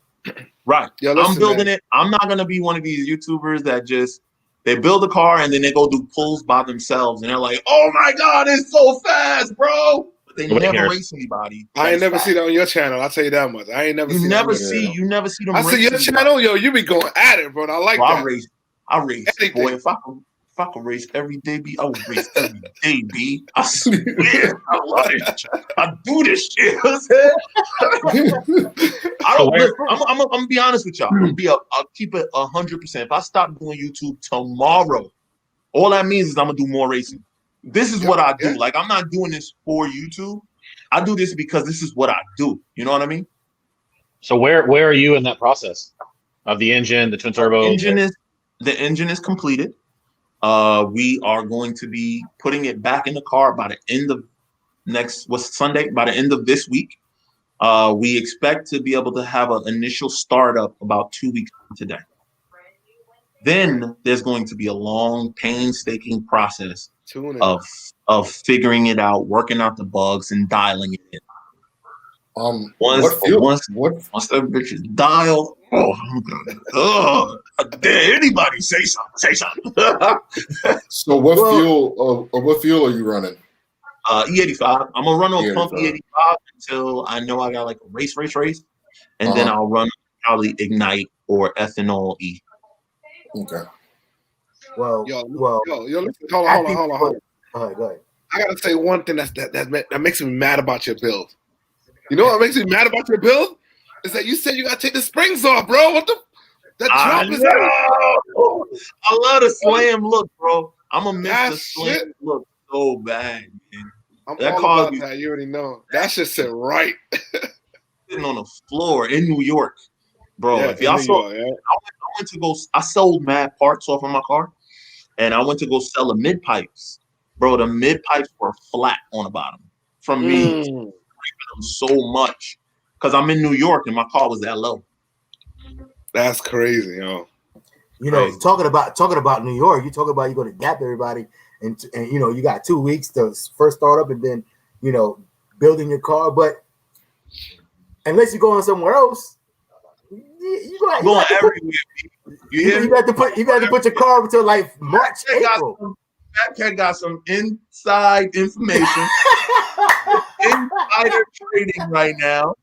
Right. Yeah, I'm building it. I'm not gonna be one of these YouTubers that just they build a car and then they go do pulls by themselves and they're like, oh my God, it's so fast, bro. But they never race anybody. I ain't never seen that on your channel. I'll tell you that much. I ain't never you seen never that. You never see them. I see your channel, yo, you be going at it, bro. I like that. I race, boy. If I could race every day, B, I would race every day, B. I swear, I love it. I do this shit. I'm gonna be honest with y'all. I'll keep it 100%. If I stop doing YouTube tomorrow, all that means is I'm gonna do more racing. This is what I do. Like, I'm not doing this for YouTube. I do this because this is what I do. You know what I mean? So where are you in that process of the engine, the twin turbo? The engine is completed. We are going to be putting it back in the car by the end of Sunday, by the end of this week. We expect to be able to have an initial startup about 2 weeks from today. Then there's going to be a long, painstaking process of figuring it out, working out the bugs, and dialing it in. Once that bitch is dialed, dare anybody say something. So what fuel are you running? E85. I'm gonna run on pump E85 until I know I got like a race, and then I'll run probably Ignite or ethanol E. Okay. Well, listen, hold on. Go ahead. I gotta say one thing that makes me mad about your build. You know what makes me mad about your build? Is that you said you gotta take the springs off, bro. What the? That drop is out. I love the slam look, bro. I'm gonna miss the slam look so bad, man. I'm all about that. You already know. That shit sit right. Sitting on the floor in New York, bro. Yeah, if y'all saw, I went to go. I sold mad parts off of my car, and I went to go sell the mid pipes, bro. The mid pipes were flat on the bottom from me. them so much because I'm in New York and my car was that low. That's crazy, yo. You know, talking about New York, you talk about you go to Gap everybody, and you know you got 2 weeks to first start up, and then you know building your car. But unless you're going somewhere else, you going everywhere. You got to put your car up until like March, April. FaTKaT got some inside information, insider trading right now.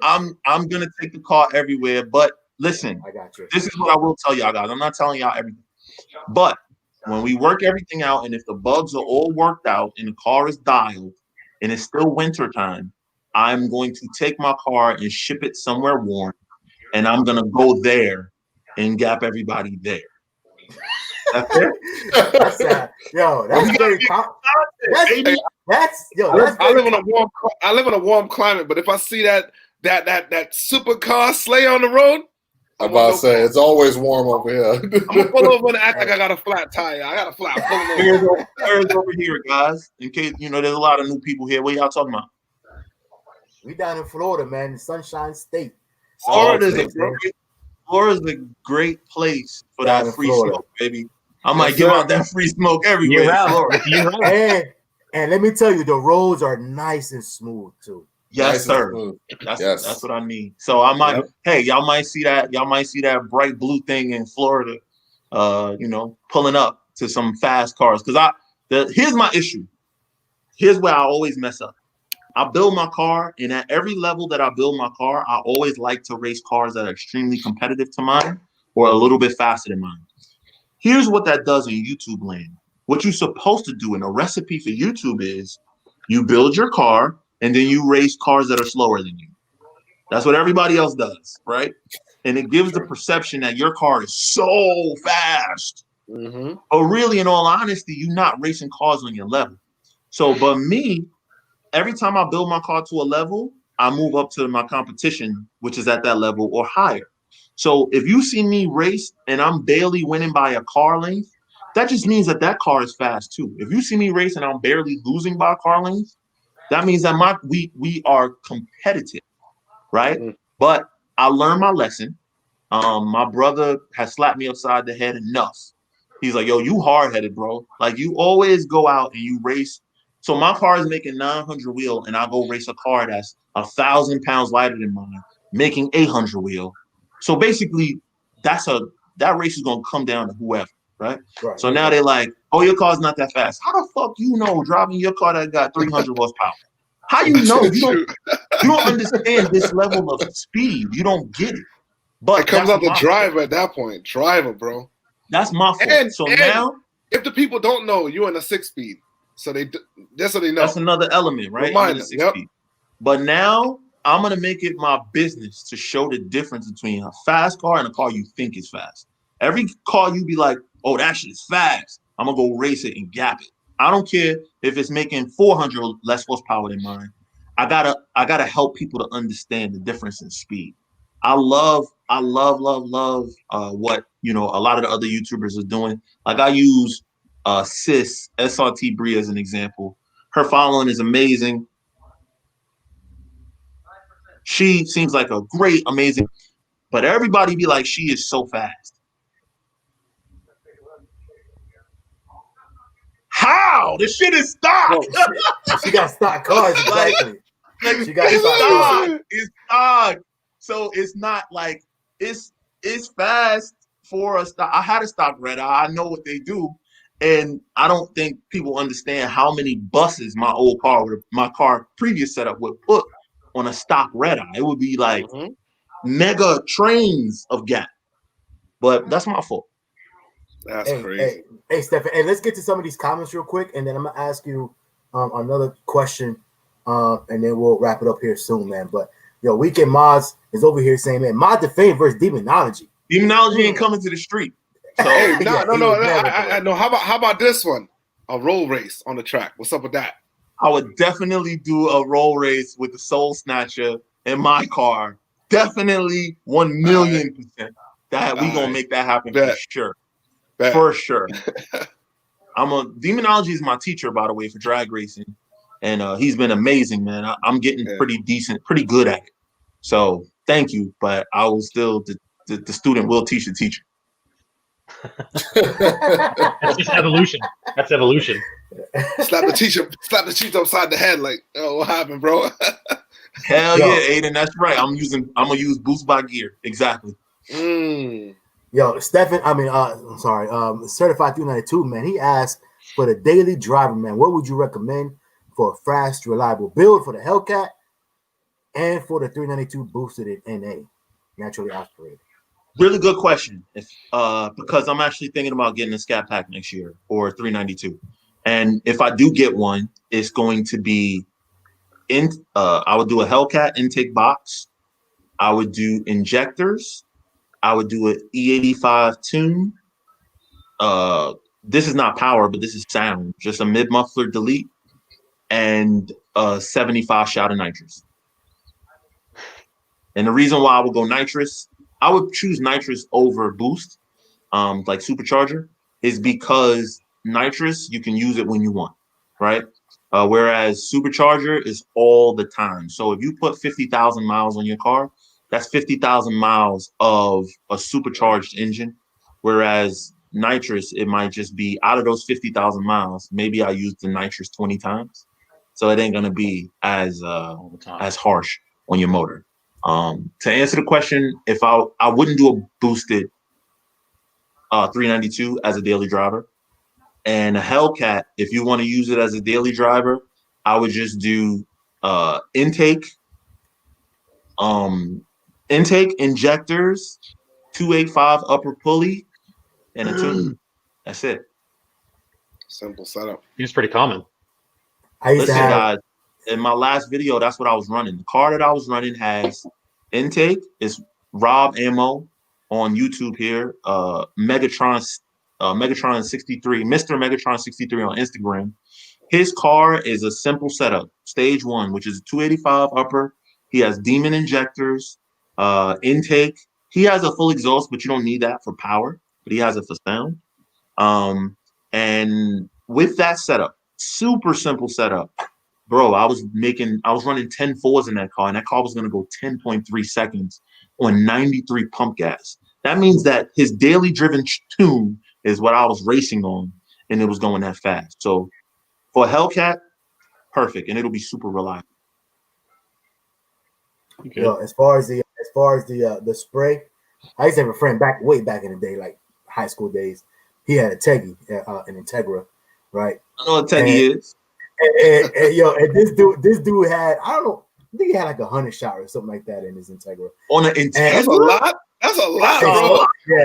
I'm gonna take the car everywhere, but listen, I got you. This is what I will tell y'all guys. I'm not telling y'all everything, but when we work everything out, and if the bugs are all worked out and the car is dialed, and it's still winter time, I'm going to take my car and ship it somewhere warm, and I'm gonna go there and gap everybody there. That's it. That's very I live in a warm climate, but if I see that supercar sleigh on the road, I'm about to say it's always warm over here. I'm gonna pull over and act like I got a flat tire. I got a flat. Here's over here, guys. In case you know, there's a lot of new people here. What y'all talking about? We down in Florida, man, the Sunshine State. Florida's a great place for that free smoke, baby. I might give out that free smoke everywhere. And let me tell you, the roads are nice and smooth too. Yes, sir. That's what I need. So I might, hey, y'all might see that bright blue thing in Florida, you know, pulling up to some fast cars. Because here's my issue. Here's where I always mess up. I build my car, and at every level that I build my car, I always like to race cars that are extremely competitive to mine or a little bit faster than mine. Here's what that does in YouTube land. What you're supposed to do in a recipe for YouTube is you build your car and then you race cars that are slower than you. That's what everybody else does, right? And it gives the perception that your car is so fast. Mm-hmm. But really, in all honesty, you're not racing cars on your level. So, but me, every time I build my car to a level, I move up to my competition, which is at that level or higher. So if you see me race and I'm barely winning by a car length, that just means that car is fast too. If you see me race and I'm barely losing by a car length, that means that we are competitive, right? Mm-hmm. But I learned my lesson. My brother has slapped me upside the head enough. He's like, yo, you hard-headed, bro. Like, you always go out and you race. So my car is making 900 wheel, and I go race a car that's 1,000 pounds lighter than mine, making 800 wheel. So basically, that race is gonna come down to whoever, right? So now they're like, oh, your car's not that fast. How the fuck you know driving your car that got 300 horsepower? How you know? You don't understand this level of speed. You don't get it. But it comes out the driver at that point. Driver, bro. That's my fault. And now, if the people don't know, you're in a 6-speed, so they know. That's another element, right? Speed. But now I'm gonna make it my business to show the difference between a fast car and a car you think is fast. Every car you be like, oh, that shit is fast. I'm gonna go race it and gap it. I don't care if it's making 400 less horsepower than mine. I gotta help people to understand the difference in speed. I love what a lot of the other YouTubers are doing. Like I use Sis SRT Bree as an example. Her following is amazing. She seems like a great, amazing, but everybody be like, she is so fast. How? The shit is stock. She got stock cars, exactly. She got stock. It's stock. So it's not like it's fast for a stock. I had a stock red eye. I know what they do. And I don't think people understand how many buses my car previous setup would put on a stock red eye. It would be like mega trains of gap. But that's my fault. That's crazy. Hey, Stephen. Hey, let's get to some of these comments real quick, and then I'm gonna ask you another question, and then we'll wrap it up here soon, man. But yo, Weekend Mods is over here saying, man, Mod2Fame versus Demonology. Demonology ain't coming to the street. So, hey, no. I know. How about this one? A roll race on the track. What's up with that? I would definitely do a roll race with the Soul Snatcher in my car. Definitely 1,000,000%. That we gonna make that happen for sure. For sure. Demonology is my teacher, by the way, for drag racing. and he's been amazing, man. I'm getting pretty decent, pretty good at it. So thank you, but I will still the student will teach the teacher. That's just evolution. That's evolution. Slap the teacher upside the head, like, oh, what happened, bro? Hell yeah, Aiden, that's right. I'm gonna use Boost by Gear. Exactly. Yo, Stephen, I'm sorry, Certified 392, man, he asked for the daily driver, man, what would you recommend for a fast, reliable build for the Hellcat and for the 392 boosted in NA, naturally aspirated? Really good question. Because I'm actually thinking about getting a Scat Pack next year or 392. And if I do get one, it's going to be I would do a Hellcat intake box. I would do injectors. I would do an E85 tune. This is not power, but this is sound. Just a mid muffler delete and a 75 shot of nitrous. And the reason why I would go nitrous, I would choose nitrous over boost, like supercharger, is because nitrous, you can use it when you want, right? Whereas supercharger is all the time. So if you put 50,000 miles on your car, that's 50,000 miles of a supercharged engine. Whereas nitrous, it might just be out of those 50,000 miles, maybe I used the nitrous 20 times. So it ain't gonna be as harsh on your motor. To answer the question, if I wouldn't do a boosted 392 as a daily driver. And a Hellcat, if you want to use it as a daily driver, I would just do intake, injectors, 285 upper pulley, and a tune. That's it. Simple setup. It's pretty common. Listen, guys, in my last video, that's what I was running. The car that I was running has intake. It's Rob Ammo on YouTube here. Megatron 63, Mr. Megatron 63 on Instagram. His car is a simple setup. Stage 1, which is a 285 upper. He has demon injectors, intake. He has a full exhaust, but you don't need that for power. But he has it for sound. And with that setup, super simple setup, bro, I was running 10 fours in that car, and that car was going to go 10.3 seconds on 93 pump gas. That means that his daily driven tune is what I was racing on, and it was going that fast. So for a Hellcat, perfect, and it'll be super reliable. Okay. Yo, as far as the spray, I used to have a friend way back in the day, like high school days. He had a Teggy, an Integra, right? I know what Teggy is. And this dude had, I don't know, I think he had like 100 shot or something like that in his Integra. On an Integra? That's a lot. That's a lot, bro. Yeah.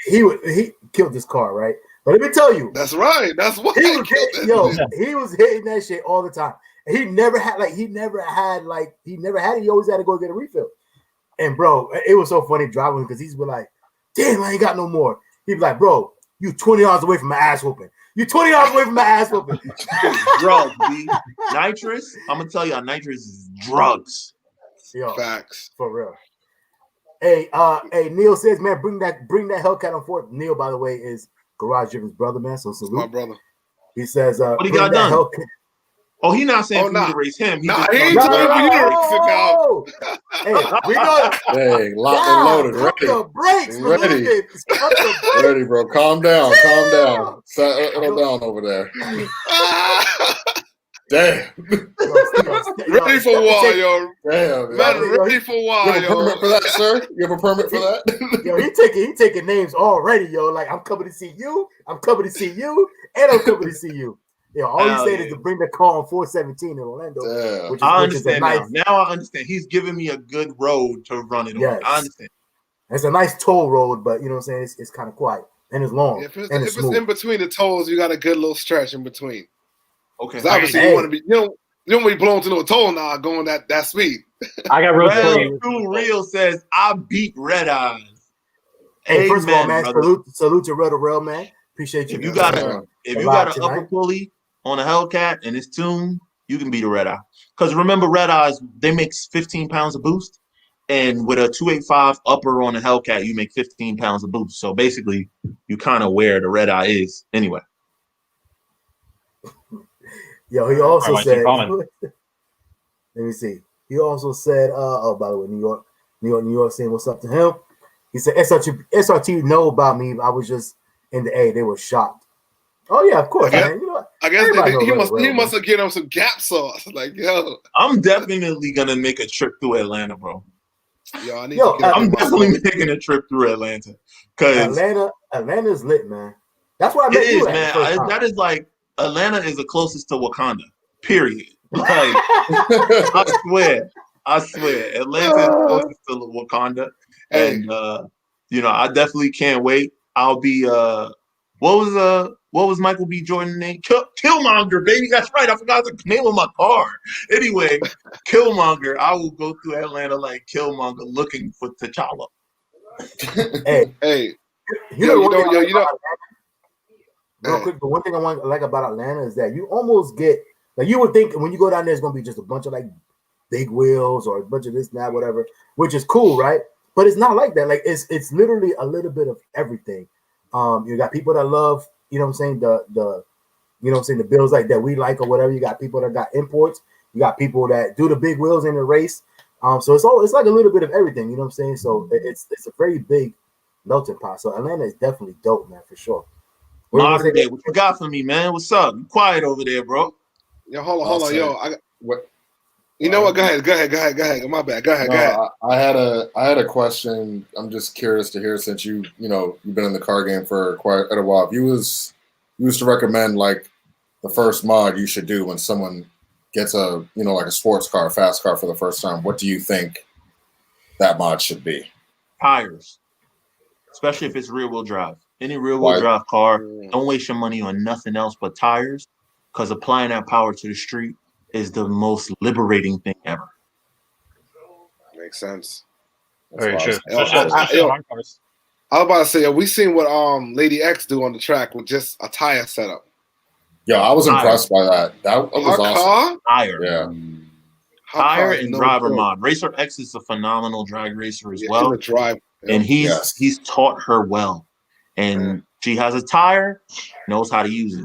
He killed this car, right? But let me tell you, that's right. That's what he was hitting that shit all the time. And he never had it. He always had to go get a refill. And bro, it was so funny driving because he's been like, "Damn, I ain't got no more." He'd be like, "Bro, you 20 yards away from my ass whooping. You 20 yards away from my ass whooping." Drugs, B. Nitrous. I'm gonna tell you, nitrous is drugs. Yo, facts for real. Hey, Neil says, man, bring that Hellcat on forth. Neil, by the way, is Garage Driven's brother, man. So salute. My brother. He says, what he got done? Hellcat. Oh, he's not saying for you to race him. He ain't telling for you to race him now. Hey, we know. Hey, locked and loaded, ready. The brakes, ready, bro. Calm down. Settle down over there. Damn. Ready for war, yo. Damn, man. Ready for war, yo. You have a permit for that, sir? You have a permit for that? Yo, he taking names already, yo. Like, I'm coming to see you. I'm coming to see you, and I'm coming to see you. Yo, all he said is to bring the car on 417 in Orlando. Which is nice. Now I understand. He's giving me a good road to run it on. I understand. It's a nice toll road, but you know what I'm saying? It's kind of quiet and it's long. If it's in between the tolls, you got a good little stretch in between. Okay. Obviously, you want to be, you don't want to be blown to no toll now going that speed. I got real True Real says I beat Red Eyes. Hey, first of all, man, salute to Red Rail, man. Appreciate you. If you got an upper pulley on a Hellcat and it's tuned, you can beat a Red Eye. Because remember, Red Eyes, they make 15 pounds of boost. And with a 285 upper on a Hellcat, you make 15 pounds of boost. So basically, you kind of where the Red Eye is anyway. Yo, he also said. Let me see. He also said, "Oh, by the way, New York, saying what's up to him." He said, "SRT know about me. I was just in the A. They were shocked." Oh yeah, of course, man. You know, I guess he must have given him some Gap sauce. Like, yo, I'm definitely gonna make a trip through Atlanta, bro. Yo, I'm definitely making a trip through Atlanta because Atlanta's lit, man. That's where I met you at, man. That is like Atlanta is the closest to Wakanda. Period. Like I swear, Atlanta is closest to Wakanda, and you know, I definitely can't wait. I'll be what was Michael B. Jordan's name? Killmonger, baby. That's right. I forgot the name of my car. Anyway, Killmonger. I will go through Atlanta like Killmonger looking for T'Challa. Hey. You know. Real quick, the one thing I like about Atlanta is that you almost get, like, you would think when you go down there, it's going to be just a bunch of like big wheels or a bunch of this and that, whatever, which is cool, right? But it's not like that. Like, it's literally a little bit of everything. You got people that love, you know what I'm saying, the bills like that we like or whatever. You got people that got imports. You got people that do the big wheels in the race. So it's like a little bit of everything, you know what I'm saying? So it's a very big melting pot. So Atlanta is definitely dope, man, for sure. What you got for me, man? What's up? You quiet over there, bro. Yo, hold on, yo. You know what? Go ahead. My bad. Go ahead. I had a question. I'm just curious to hear, since you've been in the car game for quite a while. If you was to recommend like the first mod you should do when someone gets a like a sports car, a fast car for the first time, what do you think that mod should be? Tires, especially if it's rear wheel drive. Any rear wheel drive car, don't waste your money on nothing else but tires, because applying that power to the street is the most liberating thing ever. Makes sense. Very true. I was about to say, we seen what Lady X do on the track with just a tire setup. Yo, I was impressed by that. That was awesome. Tire. Yeah. Tire and driver mod. Racer X is a phenomenal drag racer as well. And he's taught her well. And she has a tire, knows how to use it.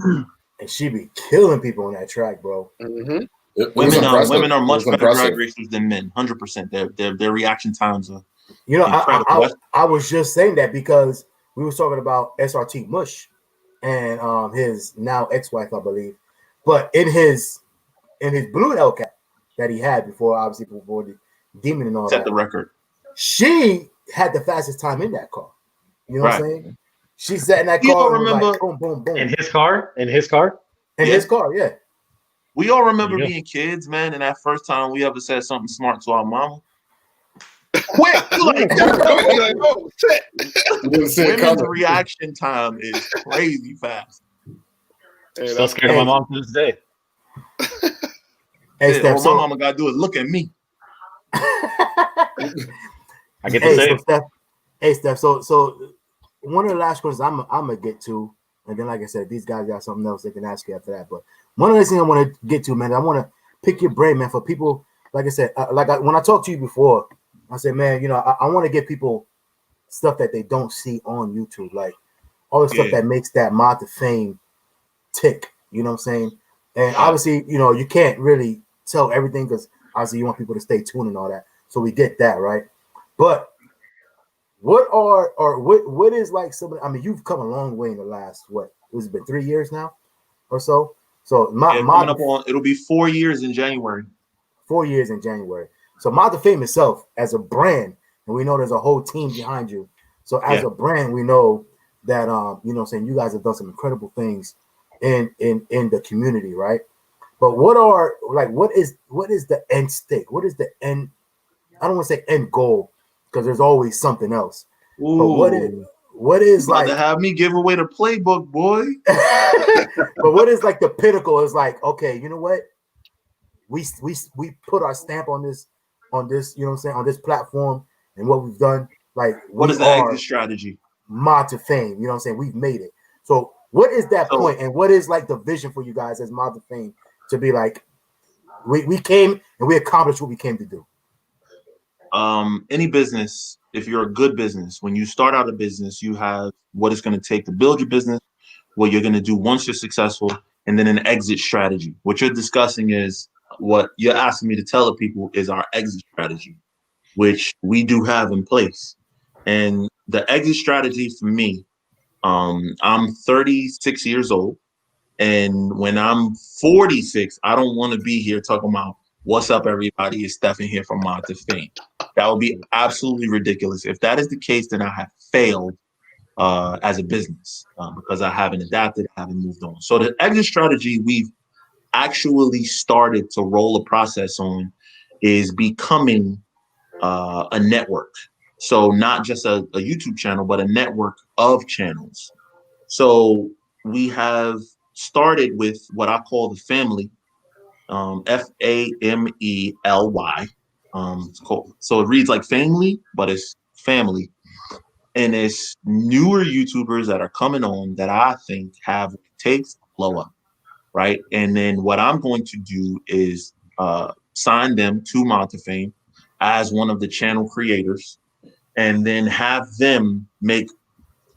And she be killing people on that track, bro. Mm-hmm. Women are much better drag racers than men. 100%. Their reaction times are. You know, I was just saying that because we were talking about SRT Mush and his now ex-wife, I believe. But in his blue Hellcat that he had before the demon and all that, set the record. She had the fastest time in that car. You know what I'm saying? She sat in that car. Remember like, boom, boom, boom. In his car, yeah. We all remember being kids, man, and that first time we ever said something smart to our mama. Quick, oh shit! Women's reaction time is crazy fast. Still scared of my mom to this day. All my mama gotta do is look at me. I get the same. Steph. So one of the last questions I'm gonna get to, and then like I said, these guys got something else they can ask you after that. But one of the things I want to get to, man, I want to pick your brain, man, for people. Like I said, when I talked to you before, I said, man, I want to give people stuff that they don't see on YouTube, like all the stuff that makes that Mod2Fame tick. You know what I'm saying? And obviously, you can't really tell everything because obviously you want people to stay tuned and all that. So we get that, right? But what is like some? I mean, you've come a long way in the last it's been 3 years now or so. So it'll be 4 years in January. 4 years in January. So Mod2Fame itself as a brand, and we know there's a whole team behind you. So as a brand, we know that you guys have done some incredible things in the community, right? But what is the end stake? What is the end? I don't want to say end goal because there's always something else. Ooh. But what is like to have me give away the playbook, boy? But what is like the pinnacle? Is like, okay, you know what? We put our stamp on this, you know what I'm saying, on this platform, and what we've done. Like, what is the exit strategy? Mod2Fame, you know what I'm saying? We've made it. So what is that point, and what is like the vision for you guys as Mod2Fame to be like, we came and we accomplished what we came to do? Any business, if you're a good business, when you start out a business, you have what it's going to take to build your business, what you're going to do once you're successful, and then an exit strategy. What you're discussing is what you're asking me to tell the people is our exit strategy, which we do have in place. And the exit strategy for me, I'm 36 years old. And when I'm 46, I don't want to be here talking about what's up, everybody. It's Stephen here from Mod2Fame. That would be absolutely ridiculous. If that is the case, then I have failed as a business because I haven't adapted, I haven't moved on. So the exit strategy we've actually started to roll a process on is becoming a network. So not just a YouTube channel, but a network of channels. So we have started with what I call the family, FAMELY. So it reads like family, but it's family. And it's newer YouTubers that are coming on that I think have what it takes to blow up, right? And then what I'm going to do is sign them to Mod2Fame as one of the channel creators, and then have them make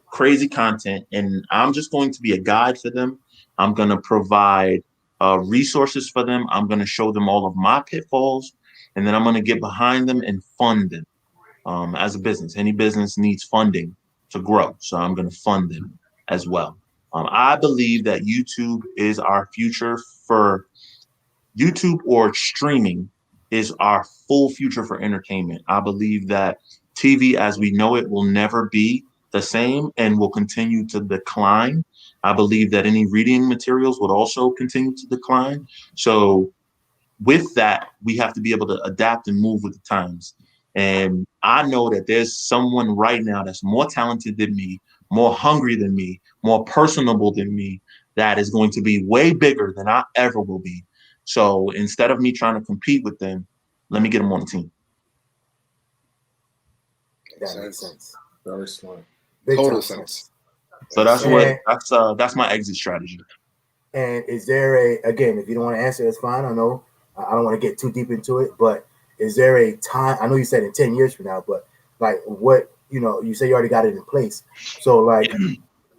crazy content. And I'm just going to be a guide for them. I'm going to provide resources for them. I'm going to show them all of my pitfalls, and then I'm going to get behind them and fund them. As a business, any business needs funding to grow. So I'm going to fund them as well. I believe that YouTube is our future for YouTube, or streaming is our full future for entertainment. I believe that TV as we know it will never be the same and will continue to decline. I believe that any reading materials would also continue to decline. So with that, we have to be able to adapt and move with the times. And I know that there's someone right now that's more talented than me, more hungry than me, more personable than me, that is going to be way bigger than I ever will be. So instead of me trying to compete with them, let me get them on the team. That makes sense. Very smart. Total sense. So that's my exit strategy. And is there again, if you don't want to answer, it's fine. I know I don't want to get too deep into it, but is there a time? I know you said in 10 years from now, but like what, you say you already got it in place. So like,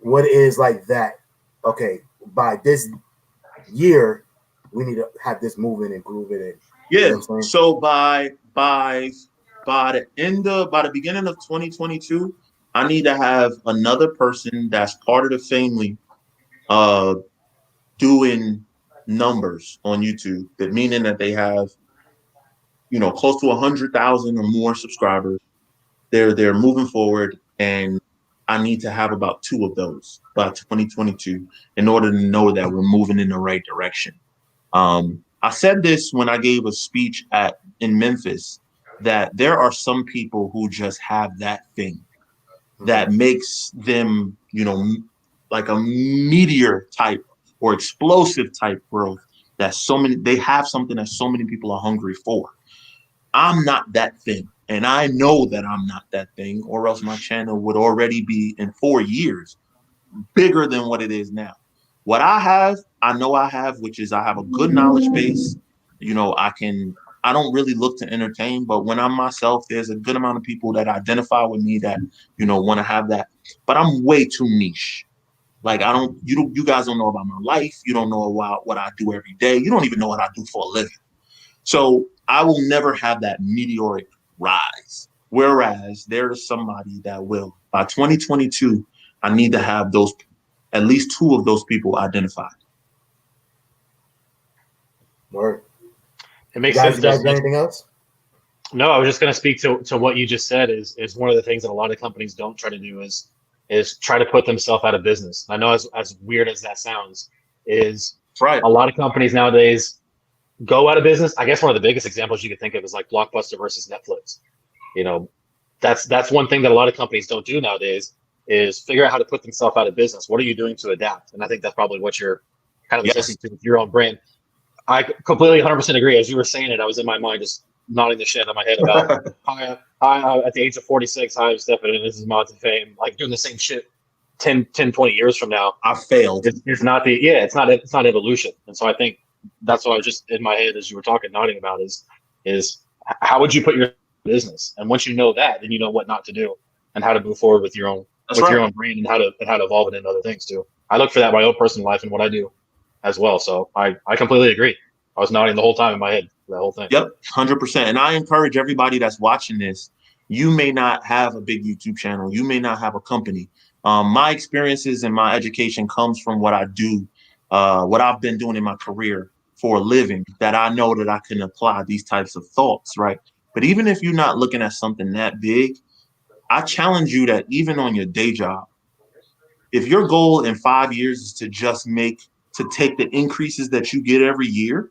what is like that? Okay, by this year, we need to have this moving and grooving. And, yeah. So by the beginning of 2022, I need to have another person that's part of the family doing numbers on YouTube. That meaning that they have, close to 100,000 or more subscribers. They're moving forward, and I need to have about 2 of those by 2022 in order to know that we're moving in the right direction. I said this when I gave a speech in Memphis, that there are some people who just have that thing that makes them, like a meteor type or explosive type growth. They have something that so many people are hungry for. I'm not that thing. And I know that I'm not that thing, or else my channel would already be in 4 years bigger than what it is now. What I know I have, which is I have a good knowledge base. I don't really look to entertain, but when I'm myself, there's a good amount of people that identify with me that, want to have that. But I'm way too niche. Like you guys don't know about my life. You don't know about what I do every day. You don't even know what I do for a living. So I will never have that meteoric rise. Whereas there is somebody that will. By 2022, I need to have at least 2 of those people identified. Word. It makes sense. You guys got anything else? No, I was just going to speak to what you just said. Is one of the things that a lot of companies don't try to do is try to put themselves out of business. I know as weird as that sounds, is right. A lot of companies nowadays go out of business. I guess one of the biggest examples you could think of is like Blockbuster versus Netflix. That's one thing that a lot of companies don't do nowadays, is figure out how to put themselves out of business. What are you doing to adapt? And I think that's probably what you're kind of listening to with your own brand. I completely 100% agree. As you were saying it, I was in my mind just nodding the shit on my head about hi, at the age of 46, hi, I'm Stephen, and this is Mod2Fame, like doing the same shit 10, 20 years from now. I failed. It's not evolution. And so I think that's what I was just in my head as you were talking, nodding about is how would you put your business? And once you know that, then you know what not to do and how to move forward with your own your own brain and how to evolve it into other things too. I look for that in my own personal life and what I do. as well. So I completely agree. I was nodding the whole time in my head, the whole thing. Yep, 100%. And I encourage everybody that's watching this. You may not have a big YouTube channel. You may not have a company. My experiences and my education comes from what I do, what I've been doing in my career for a living, that I know that I can apply these types of thoughts, right? But even if you're not looking at something that big, I challenge you that even on your day job, if your goal in 5 years is to just take the increases that you get every year,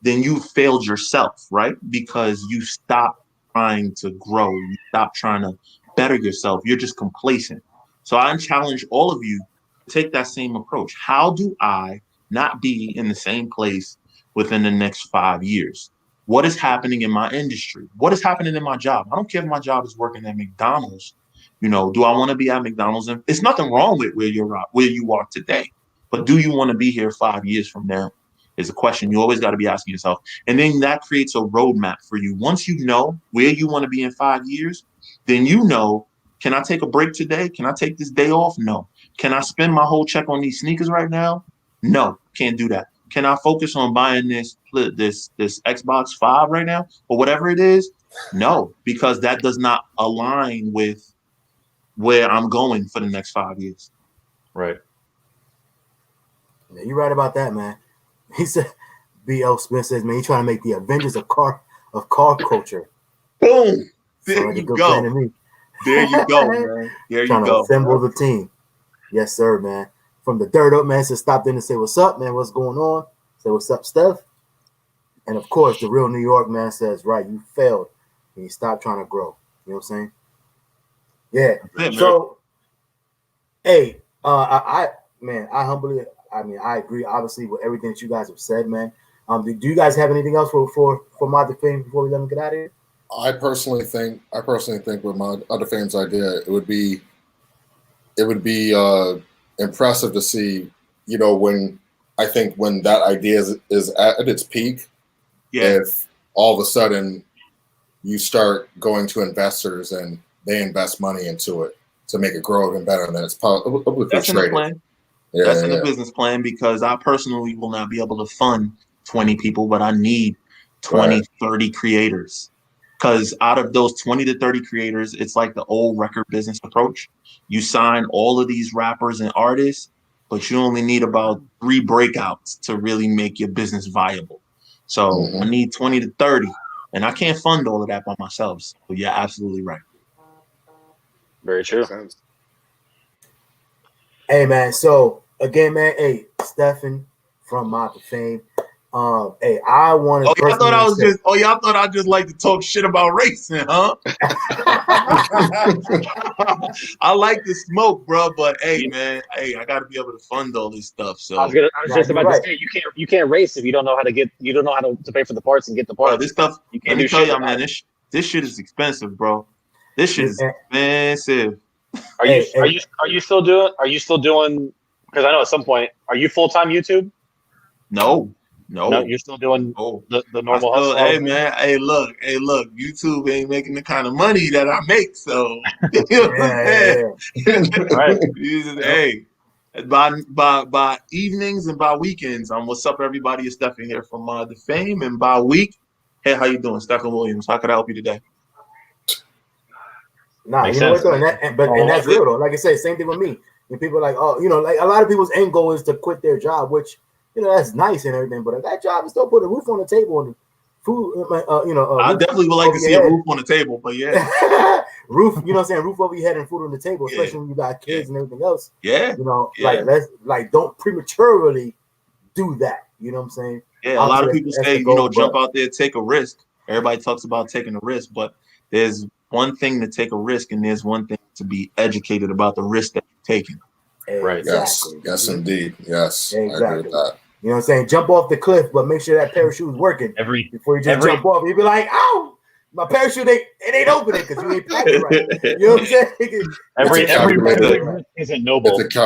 then you failed yourself, right? Because you stop trying to grow. You stop trying to better yourself. You're just complacent. So I challenge all of you to take that same approach. How do I not be in the same place within the next 5 years? What is happening in my industry? What is happening in my job? I don't care if my job is working at McDonald's. You know, do I want to be at McDonald's? And it's nothing wrong with where you are today, but do you want to be here 5 years from now? Is a question you always got to be asking yourself. And then that creates a roadmap for you. Once you know where you want to be in 5 years, then you know, can I take a break today? Can I take this day off? No. Can I spend my whole check on these sneakers right now? No, can't do that. Can I focus on buying this Xbox 5 right now or whatever it is? No, because that does not align with where I'm going for the next 5 years. Right. Yeah, you're right about that, man. He said, B.L. Smith says, man, he's trying to make the Avengers of car culture. Boom. There like you go. There you go, man. There you go. Trying to assemble the team. Yes, sir, man. From the dirt up, man, says stop in and say, what's up, man? What's going on? Say, what's up, Steph? And of course, the real New York man says, right, you failed and you stopped trying to grow. You know what I'm saying? Yeah. So, hey, I agree, obviously, with everything that you guys have said, man. Do you guys have anything else for Mod2Fame before we let them get out of here? I personally think with Mod2Fame's idea, it would be impressive to see, you know, when that idea is at its peak, if all of a sudden you start going to investors and they invest money into it to make it grow even better, and then it's publicly That's in the traded. plan. That's in the business plan, because I personally will not be able to fund 20 people, but I need 20, 30 creators. Because out of those 20 to 30 creators, it's like the old record business approach. You sign all of these rappers and artists, but you only need about 3 breakouts to really make your business viable. So I need 20 to 30, and I can't fund all of that by myself. So you're absolutely right. Very true. Hey, man. So again, man. Hey, Stephen from Mod2Fame. Hey, I want to. Y'all thought I just like to talk shit about racing, huh? I like to smoke, bro, but hey, man, I got to be able to fund all this stuff. So I was just about to say, you can't race if you don't know how to pay for the parts and get the parts. Bro, this stuff. Let me tell y'all, man, this shit is expensive, bro. This shit is expensive. Are you still doing? Because I know at some point, are you full-time YouTube? No, you're still doing the normal hustle. Hey man, hey look, YouTube ain't making the kind of money that I make, so you know right. Hey, by evenings and by weekends, what's up, everybody? It's Stephen here from Mod2Fame, and by week, hey, how you doing, Stephen Williams? How could I help you today? Nah, you know what though, and that's real though. Like I said, same thing with me. When people are like, oh, you know, like a lot of people's end goal is to quit their job, which, you know, that's nice and everything, but if that job is still putting a roof on the table and food, I definitely would like to see a roof on the table, but yeah, roof, you know what I'm saying, roof over your head and food on the table, especially when you got kids and everything else. Yeah, you know, like don't prematurely do that. You know what I'm saying? Yeah, a lot of people say, jump out there, take a risk. Everybody talks about taking a risk, but there's one thing to take a risk, and there's one thing to be educated about the risk that you're taking. Right. Exactly. Yes, indeed. Yes. Exactly. I agree with that. You know what I'm saying? Jump off the cliff, but make sure that parachute is working before you just jump off. You'll be like, "Ow, my parachute ain't opening because you ain't packed it right." You know what I'm saying? Every risk isn't noble. It's a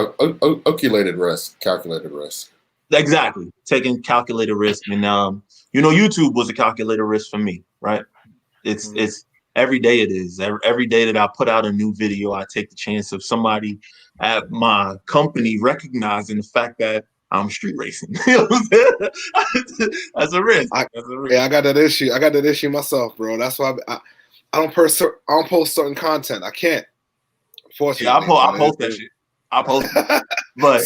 calculated risk. Calculated risk. Exactly. Taking calculated risk, and YouTube was a calculated risk for me. Right. It's every day it is. Every day that I put out a new video, I take the chance of somebody at my company recognizing the fact that I'm street racing. You know what I'm saying? That's a risk. Yeah, I got that issue. I got that issue myself, bro. That's why I don't post certain content. I can't. Unfortunately, yeah, I post that shit. I post it. But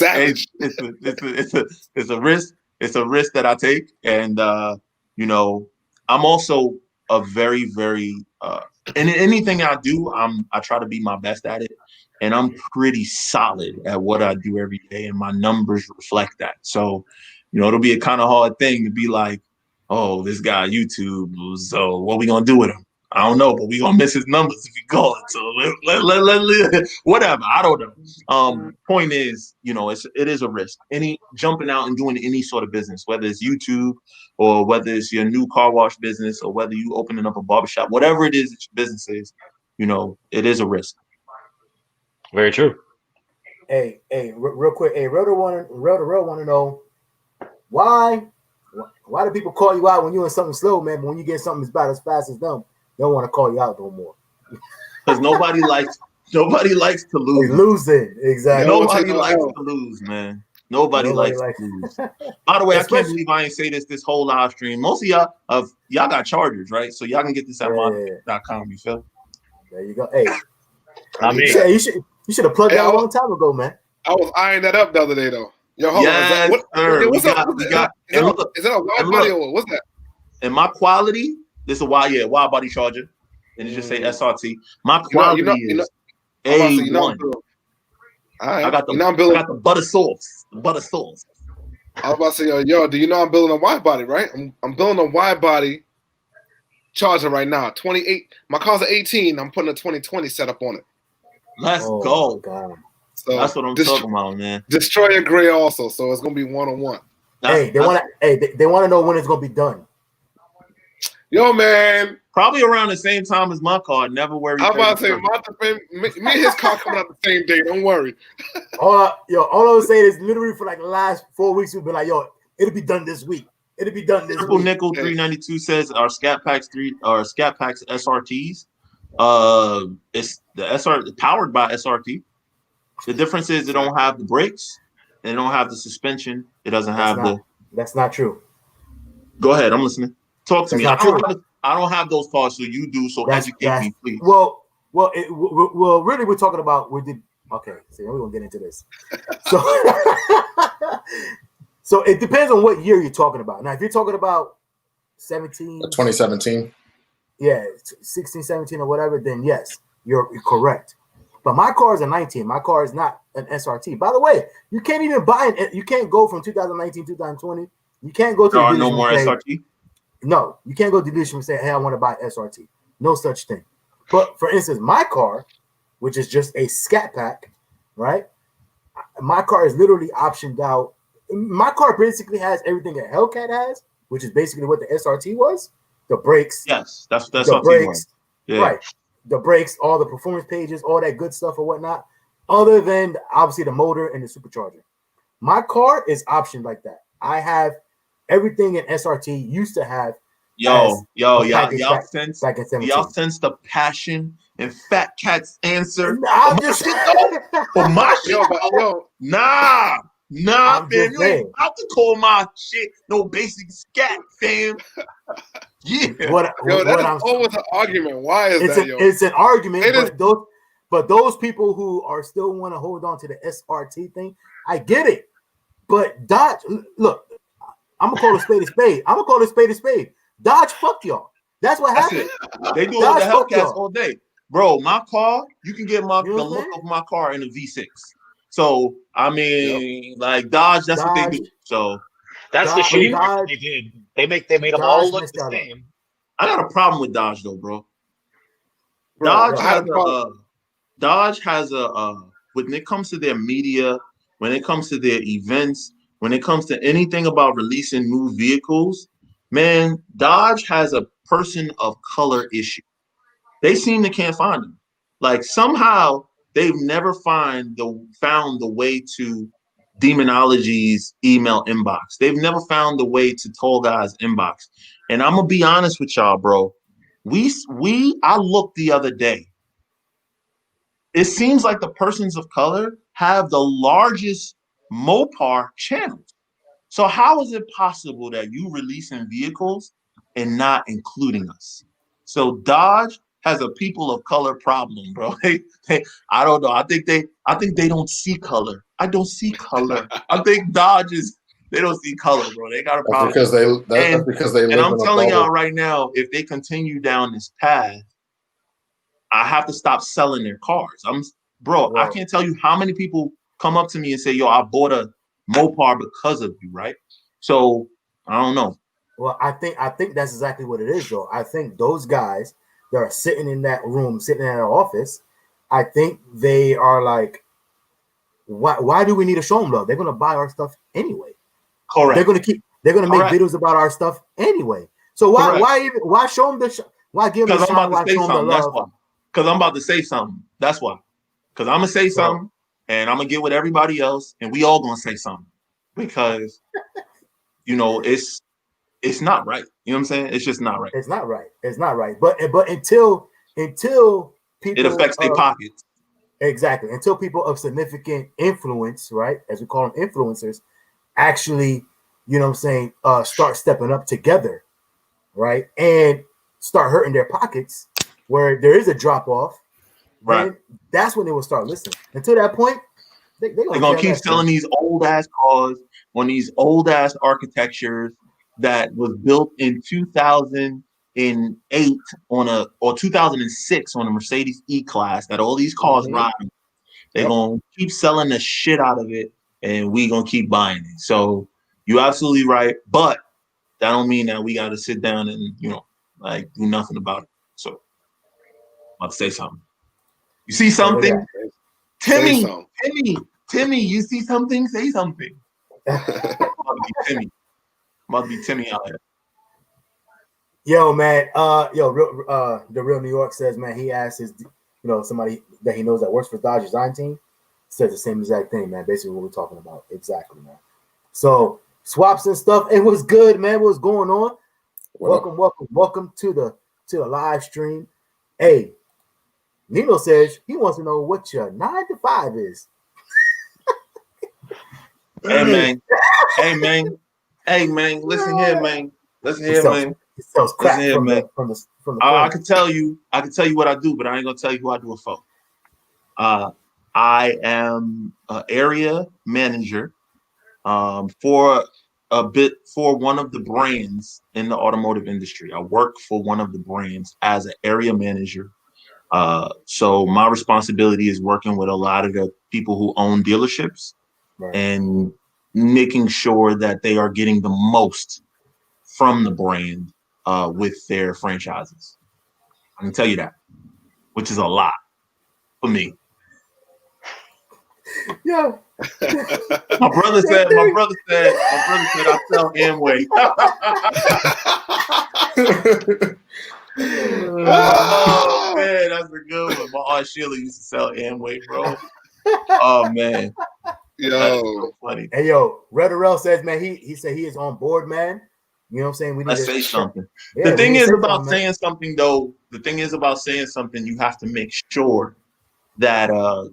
it's a risk. It's a risk that I take, and you know, I'm also a very, very and anything I do, I try to be my best at it, and I'm pretty solid at what I do every day, and my numbers reflect that. So, you know, it'll be a kind of hard thing to be like, oh, this guy YouTube, so what we gonna do with him? I don't know, but we gonna miss his numbers if he call it. So let whatever. I don't know. Point is, you know, it is a risk. Any jumping out and doing any sort of business, whether it's YouTube or whether it's your new car wash business or whether you opening up a barbershop, whatever it is that your business is, you know, it is a risk. Very true. Hey, real quick. Hey, real want to know why do people call you out when you're in something slow, man? But when you get something that's about as fast as them, they don't want to call you out no more. Because nobody likes to lose. They're losing, exactly. Nobody likes to lose, man. Nobody likes to lose. By the way, I can't believe I ain't say this whole live stream. Most of y'all got chargers, right? So y'all can get this at mod.com. You feel? There you go. Hey, I mean, you should have plugged that a long time ago, man. I was eyeing that up the other day, though. Yo, hold on. What's up? Is that a wide body or what's that? And my quality, this is a wide body charger. And it just say SRT. My quality is A1. I got the butter sauce. The butter sauce. I was about to say, yo, do you know I'm building a wide body, right? I'm building a wide body charger right now. 28. My car's an 18. I'm putting a 2020 setup on it. Let's go. So that's what I'm talking about, man. Destroyer gray also, so it's gonna be 1-on-1. They want to know when it's gonna be done. Yo, man. Probably around the same time as my car. Never worry. I'm about to say, Mod2Fame, me and his car coming out the same day. Don't worry. All I was saying is literally for like the last 4 weeks, we've been like, yo, it'll be done this week. It'll be done this Triple week. Nickel 392 says our Scat Packs SRTs. It's the powered by SRT. The difference is it don't have the brakes, and it don't have the suspension. It doesn't have That's not true. Go ahead, I'm listening. Talk to me. I don't have those cars, so you do. So educate me, please. Well, really, we're talking about Okay, so we're gonna get into this. So, so it depends on what year you're talking about. Now, if you're talking about 2017, yeah, 16, 17, or whatever, then yes, you're correct. But my car is a 19. My car is not an SRT. By the way, you can't even buy it. You can't go from 2019, 2020. You can't go to no more SRT. No, you can't go to the dealership and say, hey, I want to buy SRT. No such thing. But for instance, my car, which is just a Scat Pack, right? My car is literally optioned out. My car basically has everything that Hellcat has, which is basically what the SRT was. The brakes. Yes, that's the SRT brakes. Yeah. Right. The brakes, all the performance pages, all that good stuff or whatnot, other than obviously the motor and the supercharger. My car is optioned like that. I have everything an SRT used to have. Y'all sense the passion in FaTKaT's answer. I'm just for my shit. Nah, man, you ain't about to call my shit no basic scat, fam. Yeah. That's always an argument. Why is that, yo? It's an argument, but those people who are still want to hold on to the SRT thing, I get it. But Dodge, look, I'm gonna call a spade a spade. I'm gonna call a spade a spade. Dodge fucked y'all. That's what happened. They do it with the Hellcats all day. Bro, my car, you can get the look of my car in a V6. So, I mean, like Dodge, that's what they do. So that's the shitty part they did. They made them all look the same. I got a problem with Dodge though, bro. Dodge has when it comes to their media, when it comes to their events, when it comes to anything about releasing new vehicles, man, Dodge has a person of color issue. They seem to can't find them. Like somehow they've never found the way to Demonology's email inbox. They've never found the way to Tall Guy's inbox. And I'm gonna be honest with y'all, bro. I looked the other day. It seems like the persons of color have the largest Mopar channels. So how is it possible that you releasing vehicles and not including us? So Dodge has a people of color problem, bro. I don't know. I think they don't see color. I don't see color. I think Dodge they don't see color, bro. They got a problem. That's because they live in a bubble. And I'm telling y'all right now, if they continue down this path, I have to stop selling their cars. I can't tell you how many people come up to me and say, yo, I bought a Mopar because of you, right? So I don't know. Well, I think that's exactly what it is, though. I think those guys that are sitting in that room, sitting in our office, I think they are like, why do we need to show them love? They're gonna buy our stuff anyway. Correct. They're gonna make videos about our stuff anyway. So why show them why give them the shine? Why show them the love? Because I'm about to say something. That's why. Because I'm gonna say something, and I'm gonna get with everybody else, and we all gonna say something. Because it's not right. You know what I'm saying? It's just not right. It's not right. It's not right. But until people, it affects their pockets. Exactly. Until people of significant influence, right, as we call them influencers, actually, start stepping up together, right, and start hurting their pockets, where there is a drop off, right? That's when they will start listening. Until that point, they're gonna keep selling these old ass cars on these old ass architectures that was built in 2008 or 2006 on a Mercedes E-Class that all these cars ride. They're gonna keep selling the shit out of it, and we gonna keep buying it. So you're absolutely right, but that don't mean that we got to sit down and do nothing about it. So I'm about to say something. You see something, Timmy? You see something? Say something. Must be Timmy out here. Yo, man. The Real New York says, man, he asked somebody that he knows that works for Dodge design team, says the same exact thing, man. Basically what we're talking about. Exactly, man. So swaps and stuff. It was good, man. What's going on? Welcome to the live stream. Hey, Nino says he wants to know what your 9 to 5 is. Hey man. Listen here, man. It sells crap from the I can tell you what I do, but I ain't gonna tell you who I do it for. I am an area manager for one of the brands in the automotive industry. I work for one of the brands as an area manager. So my responsibility is working with a lot of the people who own dealerships and making sure that they are getting the most from the brand with their franchises. I can tell you that, which is a lot for me. Yeah. My brother said I sell Amway. Oh man, that's a good one. My Aunt Sheila used to sell Amway, bro. Oh man. Yo, so funny. Hey yo, Redderell says, man, he said he is on board, man. You know what I'm saying? Let's say something. Yeah, the thing is about saying something, though. The thing is about saying something. You have to make sure that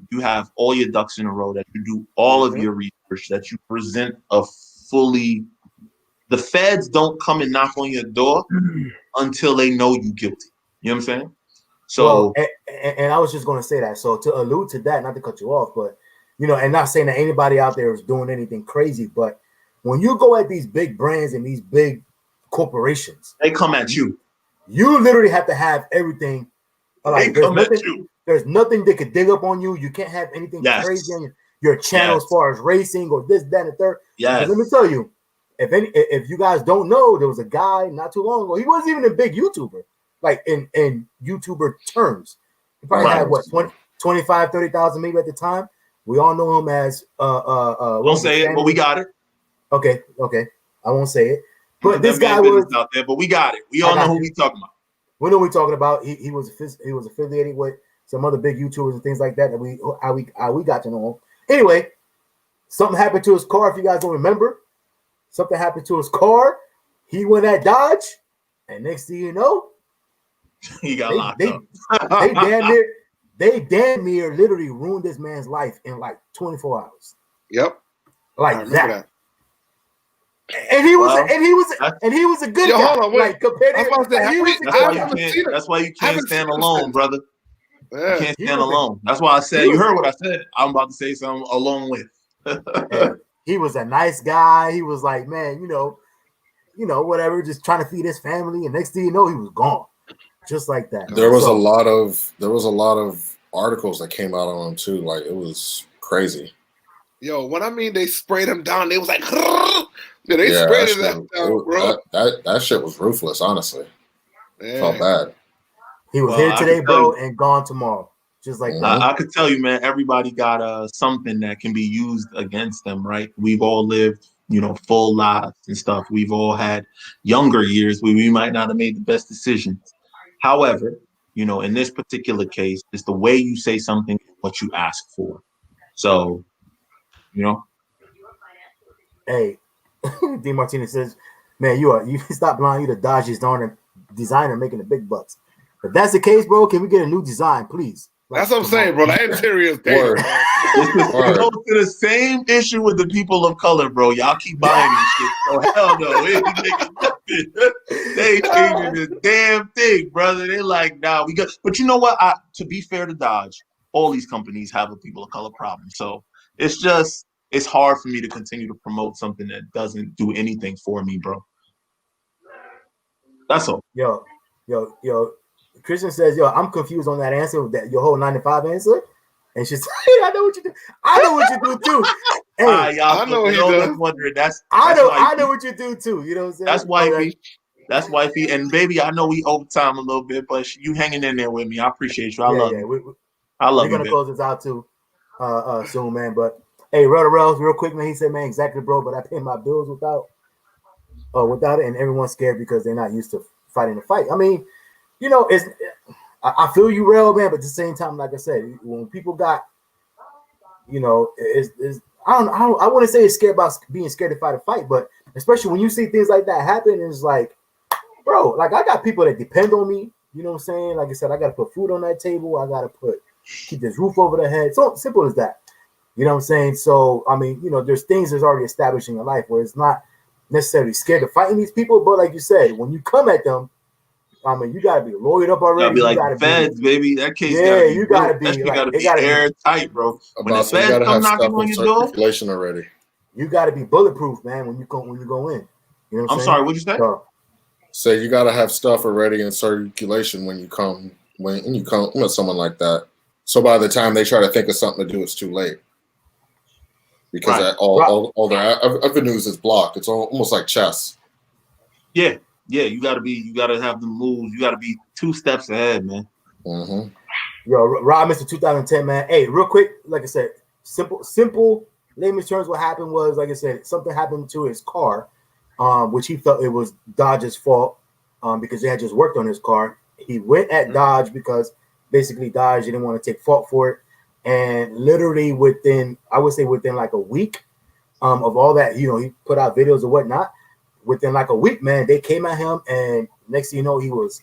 you have all your ducks in a row. That you do all of your research. That you present a fully. The feds don't come and knock on your door until they know you guilty. You know what I'm saying? So, and I was just going to say that. So to allude to that, not to cut you off, but and not saying that anybody out there is doing anything crazy, but when you go at these big brands and these big corporations, they come at you. You literally have to have everything. Like there's nothing they could dig up on you. You can't have anything crazy on your channel as far as racing or this, that, and third. Yes. Let me tell you, if you guys don't know, there was a guy not too long ago. He wasn't even a big YouTuber, like in YouTuber terms. He probably had what 25, 30,000 maybe at the time. We all know him as Don't say it, but we got it. Okay. I won't say it. But this guy was out there, but we got it. We all know who we talking about. We know who we talking about. He was affiliated with some other big YouTubers and things like that. How we got to know him. Anyway, something happened to his car. If you guys don't remember, something happened to his car. He went at Dodge, and next thing you know, he got locked up. They damn near literally ruined this man's life in like 24 hours. Yep. Like that. And he was a good guy. Hold on, wait. Like compared to that's why you can't stand alone, brother. Yeah. You can't stand alone. That's why I said you heard what I said. I'm about to say something along with. He was a nice guy. He was like, man, you know, whatever, just trying to feed his family. And next thing you know, he was gone, just like that. There was a lot of articles that came out on him too. Like it was crazy. Yo, when I mean they sprayed him down, they was like, they sprayed him down, bro. That shit was ruthless, honestly. Felt bad. He was here today, bro, and gone tomorrow. Just like that. I could tell you, man, everybody got something that can be used against them, right? We've all lived, you know, full lives and stuff. We've all had younger years where we might not have made the best decisions. However, you know, in this particular case, it's the way you say something, what you ask for. So, you know. Hey, D. Martinez says, man, you stop lying. You the Dodgers designer making the big bucks. If that's the case, bro, can we get a new design, please? Like, that's what I'm saying, bro. The interior is dead. It goes to the same issue with the people of color, bro. Y'all keep buying this shit. Oh, hell no. They changing this damn thing, brother. They're like, nah, we got. But you know what? To be fair to Dodge, all these companies have a people of color problem. So it's hard for me to continue to promote something that doesn't do anything for me, bro. That's all. Yo. Christian says, yo, I'm confused on that answer, that your whole 9 to 5 answer. And she's like, I know what you do. I know what you do too. Hey, I know what you do. Wondering. I know what you do too. You know what I'm saying? That's wifey. That's wifey. And baby, I know we overtime a little bit, but you hanging in there with me. I appreciate you. I love you. I love you. We're gonna close this out too soon, man. But hey, Rel, real quick, man. He said, man, exactly, bro. But I pay my bills without it, and everyone's scared because they're not used to fighting the fight. I mean, you know, I feel you, Rel, man, but at the same time, like I said, when people got, you know, I want to say it's scared about being scared to fight a fight, but especially when you see things like that happen, it's like, bro, like I got people that depend on me. You know what I'm saying? Like I said, I got to put food on that table. I got to keep this roof over their head. So simple as that. You know what I'm saying? So, I mean, you know, there's things that's already established in your life where it's not necessarily scared of fighting these people, but like you said, when you come at them, I mean, you gotta be lawyered up already. You gotta be like feds, baby. That case, you gotta be. That gotta be airtight, bro. When the feds come knocking on your door, already. You gotta be bulletproof, man. When you go in, you know what I'm saying? Sorry, what'd you say? So you gotta have stuff already in circulation when you come with someone like that. So by the time they try to think of something to do, it's too late. Because all their avenues is blocked. It's almost like chess. Yeah. Yeah, you gotta have the moves. You gotta be 2 steps ahead, man. Mm-hmm. Yo, Rob, Mr. 2010, man. Hey, real quick, like I said, simple layman's terms. What happened was, like I said, something happened to his car, which he felt it was Dodge's fault, because they had just worked on his car. He went at Dodge because basically Dodge didn't want to take fault for it, and literally within like a week, of all that, you know, he put out videos or whatnot. Within like a week, man, they came at him, and next thing you know, he was,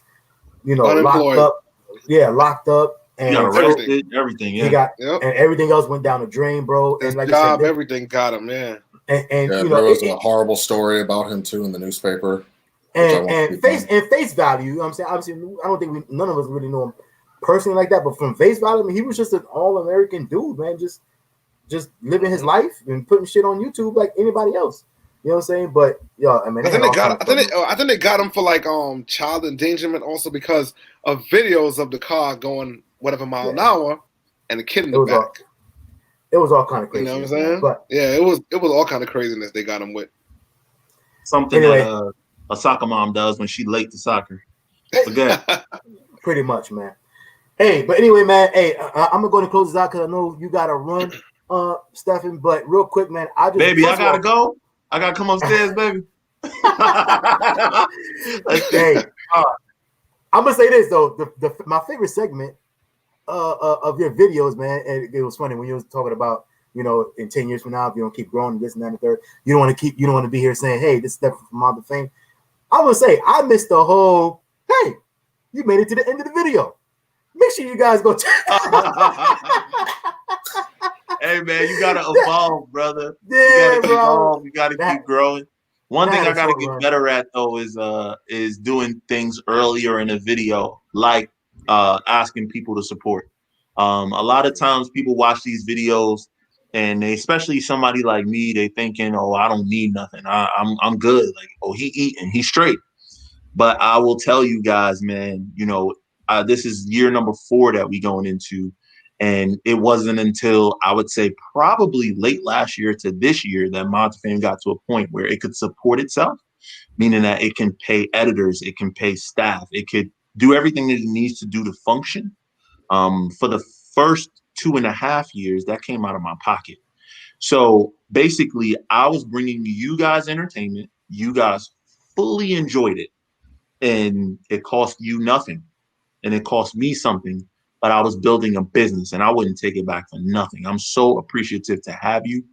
you know, locked up. Yeah, locked up, and he got arrested, everything. Yeah, he got, and everything else went down the drain, bro. His and like job, I said, everything got him, man. And yeah, you know, there was a horrible story about him too in the newspaper. And face value, you know what I'm saying? Obviously, I don't think none of us really know him personally like that, but from face value, I mean, he was just an all-American dude, man, just living his life and putting shit on YouTube like anybody else. You know what I'm saying? But yeah, I mean, I think they got him for like child endangerment also because of videos of the car going whatever mile an hour and the kid in the back. It was all kind of crazy. You know what I'm saying? But yeah, it was all kind of craziness they got him with. Something that a soccer mom does when she's late to soccer. Forget. Pretty much, man. Hey, but anyway, man. Hey, I'm gonna close this out because I know you gotta run, Stephen. But real quick, man, I gotta go. I gotta come upstairs, baby. Hey, I'm gonna say this though. My favorite segment of your videos, man, and it was funny when you was talking about, you know, in 10 years from now, if you don't keep growing this and that and the third, you don't want to be here saying, hey, this is Stephen from Mod2Fame. I'm gonna say I missed the whole. Hey, you made it to the end of the video. Make sure you guys go check. Hey man, you gotta evolve, brother. Yeah, you gotta evolve. You gotta keep growing. One thing I gotta get better at though is doing things earlier in a video, like asking people to support. A lot of times people watch these videos and they, especially somebody like me, they thinking, oh, I don't need nothing. I'm good. Like, oh, he eating, he's straight. But I will tell you guys, man, you know, this is year number 4 that we going into. And it wasn't until I would say probably late last year to this year that Mod2Fame got to a point where it could support itself, meaning that it can pay editors, it can pay staff, it could do everything that it needs to do to function. For the first 2.5 years, that came out of my pocket. So basically, I was bringing you guys entertainment. You guys fully enjoyed it. And it cost you nothing. And it cost me something. But I was building a business, and I wouldn't take it back for nothing. I'm so appreciative to have you.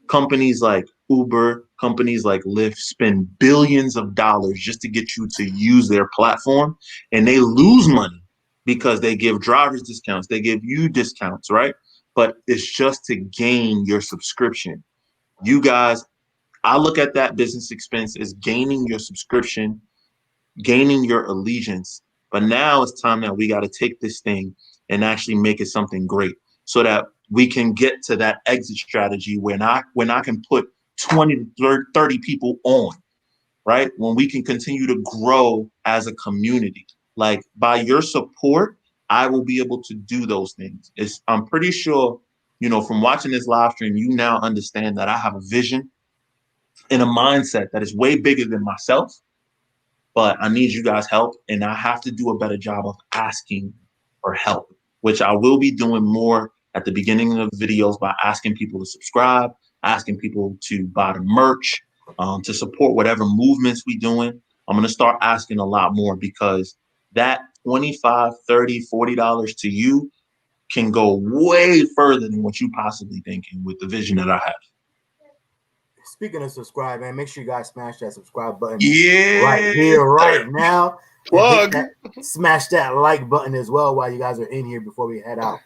Companies like Uber, companies like Lyft spend billions of dollars just to get you to use their platform, and they lose money because they give drivers discounts, they give you discounts, right? But it's just to gain your subscription. You guys, I look at that business expense as gaining your subscription, gaining your allegiance. But now it's time that we got to take this thing and actually make it something great so that we can get to that exit strategy when I can put 20 to 30 people on, right? When we can continue to grow as a community. Like, by your support, I will be able to do those things. I'm pretty sure, you know, from watching this live stream, you now understand that I have a vision and a mindset that is way bigger than myself, but I need you guys' help, and I have to do a better job of asking for help, which I will be doing more at the beginning of videos by asking people to subscribe, asking people to buy the merch, to support whatever movements we're doing. I'm going to start asking a lot more, because that $25, $30, $40 to you can go way further than what you possibly thinking with the vision that I have. Speaking of subscribe, man, make sure you guys smash that subscribe button right here, right now. Plug. Smash that like button as well while you guys are in here before we head out.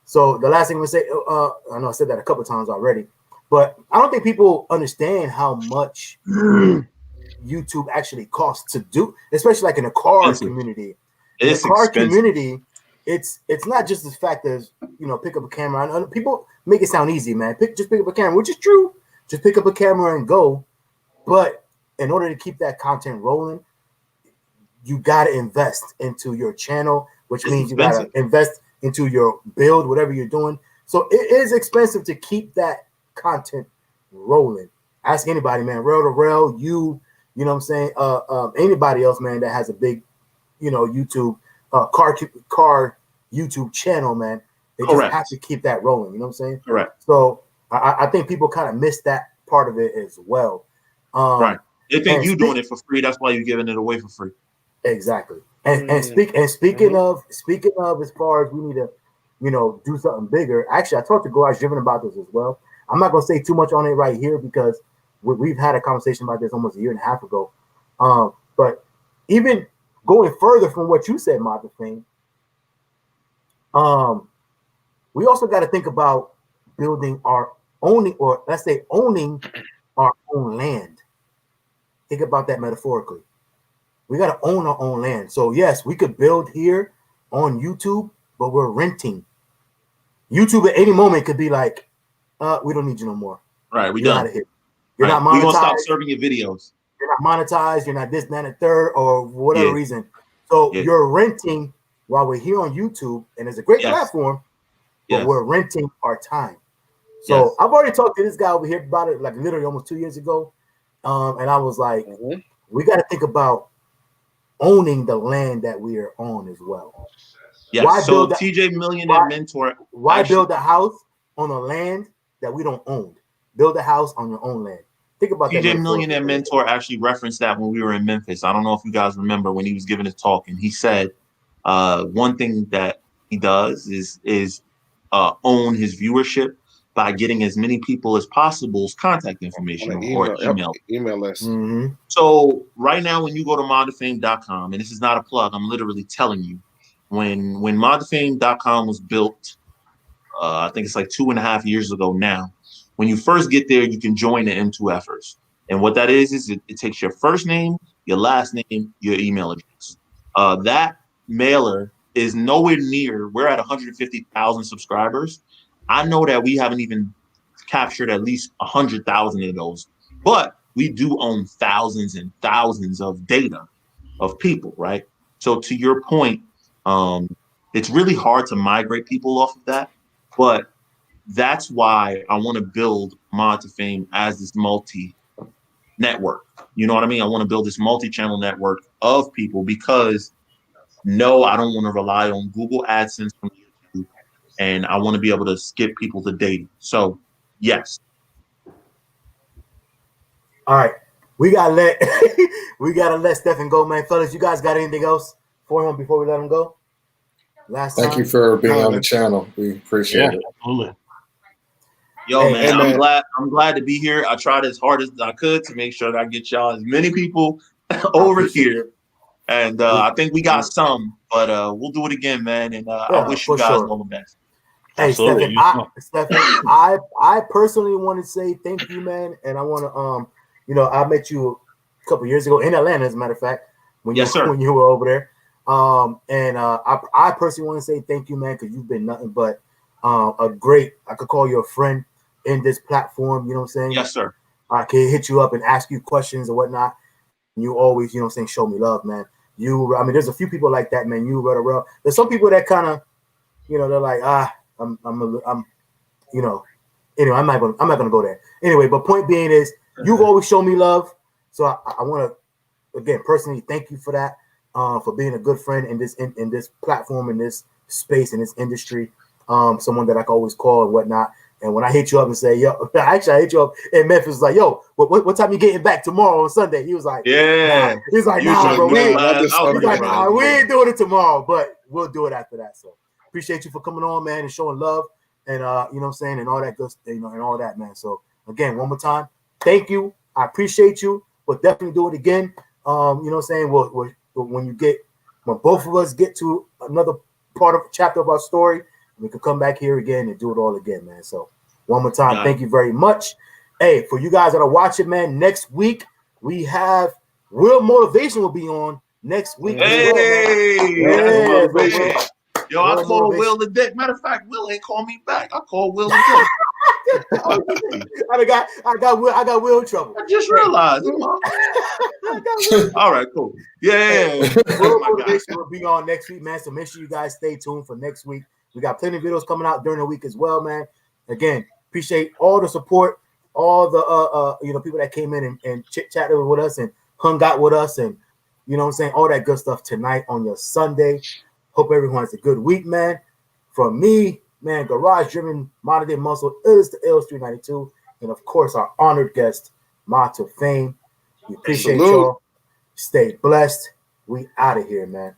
So the last thing I'm gonna say, I know I said that a couple times already, but I don't think people understand how much YouTube actually costs to do, especially like in a car community. In the car community, it's not just the fact that, you know, pick up a camera. And people make it sound easy, man. Just pick up a camera, which is true. Just pick up a camera and go. But in order to keep that content rolling, you got to invest into your channel, which means you got to invest into your build, whatever you're doing. So it is expensive to keep that content rolling. Ask anybody, man, rail to rail, you know what I'm saying? Anybody else, man, that has a big, you know, YouTube, car YouTube channel, man. They just have to keep that rolling. You know what I'm saying? Correct. So I think people kind of miss that part of it as well. Right. They think you're doing it for free. That's why you're giving it away for free. Exactly. And speaking of, as far as we need to, you know, do something bigger. Actually, I talked to Garage Driven about this as well. I'm not gonna say too much on it right here because we've had a conversation about this almost a year and a half ago. But even going further from what you said, Mod2Fame, we also got to think about building our owning, or let's say owning our own land. Think about that metaphorically. We got to own our own land. So yes, we could build here on YouTube, but we're renting. YouTube at any moment could be like, we don't need you no more. Right, we done. You're not monetized. We're gonna stop serving your videos. You're not monetized. You're not this, that, and the third, or whatever reason. So you're renting while we're here on YouTube, and it's a great platform, but we're renting our time. So I've already talked to this guy over here about it, like literally almost 2 years ago, and I was like, we got to think about owning the land that we are on as well. Yeah. Why so TJ Millionaire Mentor. Why build a house on a land that we don't own? Build a house on your own land. Think about that. TJ Millionaire Mentor actually referenced that when we were in Memphis. I don't know if you guys remember when he was giving his talk, and he said one thing that he does is own his viewership by getting as many people as possible's contact information or email list. So right now, when you go to Mod2Fame.com, and this is not a plug, I'm literally telling you, when Mod2Fame.com was built, I think it's like 2.5 years ago now. When you first get there, you can join the M2Fers. And what that is it takes your first name, your last name, your email address. That mailer is nowhere near. We're at 150,000 subscribers. I know that we haven't even captured at least 100,000 of those, but we do own thousands and thousands of data of people, right? So to your point, it's really hard to migrate people off of that, but that's why I want to build Mod2Fame as this multi-network. You know what I mean? I want to build this multi-channel network of people because no, I don't want to rely on Google AdSense from YouTube, and I want to be able to skip people to data. So yes. All right. We gotta let Stephen go, man. Fellas, you guys got anything else for him before we let him go? Thank you for being on the channel. We appreciate it. Absolutely. Yo, man, I'm glad to be here. I tried as hard as I could to make sure that I get y'all as many people over here. And I think we got some, but we'll do it again, man. And I wish you guys all the best. Hey, Stephen, I personally want to say thank you, man. And I want to, I met you a couple years ago in Atlanta, as a matter of fact, when you were over there. I personally want to say thank you, man, because you've been nothing but I could call you a friend in this platform. You know what I'm saying? Yes, sir. I can hit you up and ask you questions or whatnot. And you always, you know what I'm saying, show me love, man. There's a few people like that, man. There's some people that kind of, they're like, I'm not gonna go there. Anyway, but point being is you've always shown me love. So I want to, again, personally thank you for that, for being a good friend in this platform, in this space, in this industry. Someone that I can always call and whatnot. And when I hit you up and say, yo, actually I hit you up in Memphis, like, yo, what time you getting back tomorrow on Sunday? He was like, yeah. Nah. He's like, nah, bro, we ain't doing it tomorrow, but we'll do it after that. So appreciate you for coming on, man, and showing love and you know what I'm saying, and all that good, and all that, man. So again, one more time, thank you. I appreciate you. We'll definitely do it again. You know what I'm saying? When both of us get to another chapter of our story, we can come back here again and do it all again, man. So one more time, thank you very much. Hey, for you guys that are watching, man, next week we have Real Motivation will be on next week. Yo, I called Will today. Matter of fact, Will ain't called me back. I called Will today. I got Will in trouble. I just realized. All right, cool. Yeah. Real Motivation will be on next week, man. So make sure you guys stay tuned for next week. We got plenty of videos coming out during the week as well, man. Again, appreciate all the support, all the people that came in and chit-chatted with us and hung out with us, and you know what I'm saying, all that good stuff tonight on your Sunday. Hope everyone has a good week, man. From me, man, Garage Driven, Modern Day Muscle, Illest to Illest 392, and of course our honored guest, Mod2Fame. We appreciate y'all. Stay blessed. We out of here, man.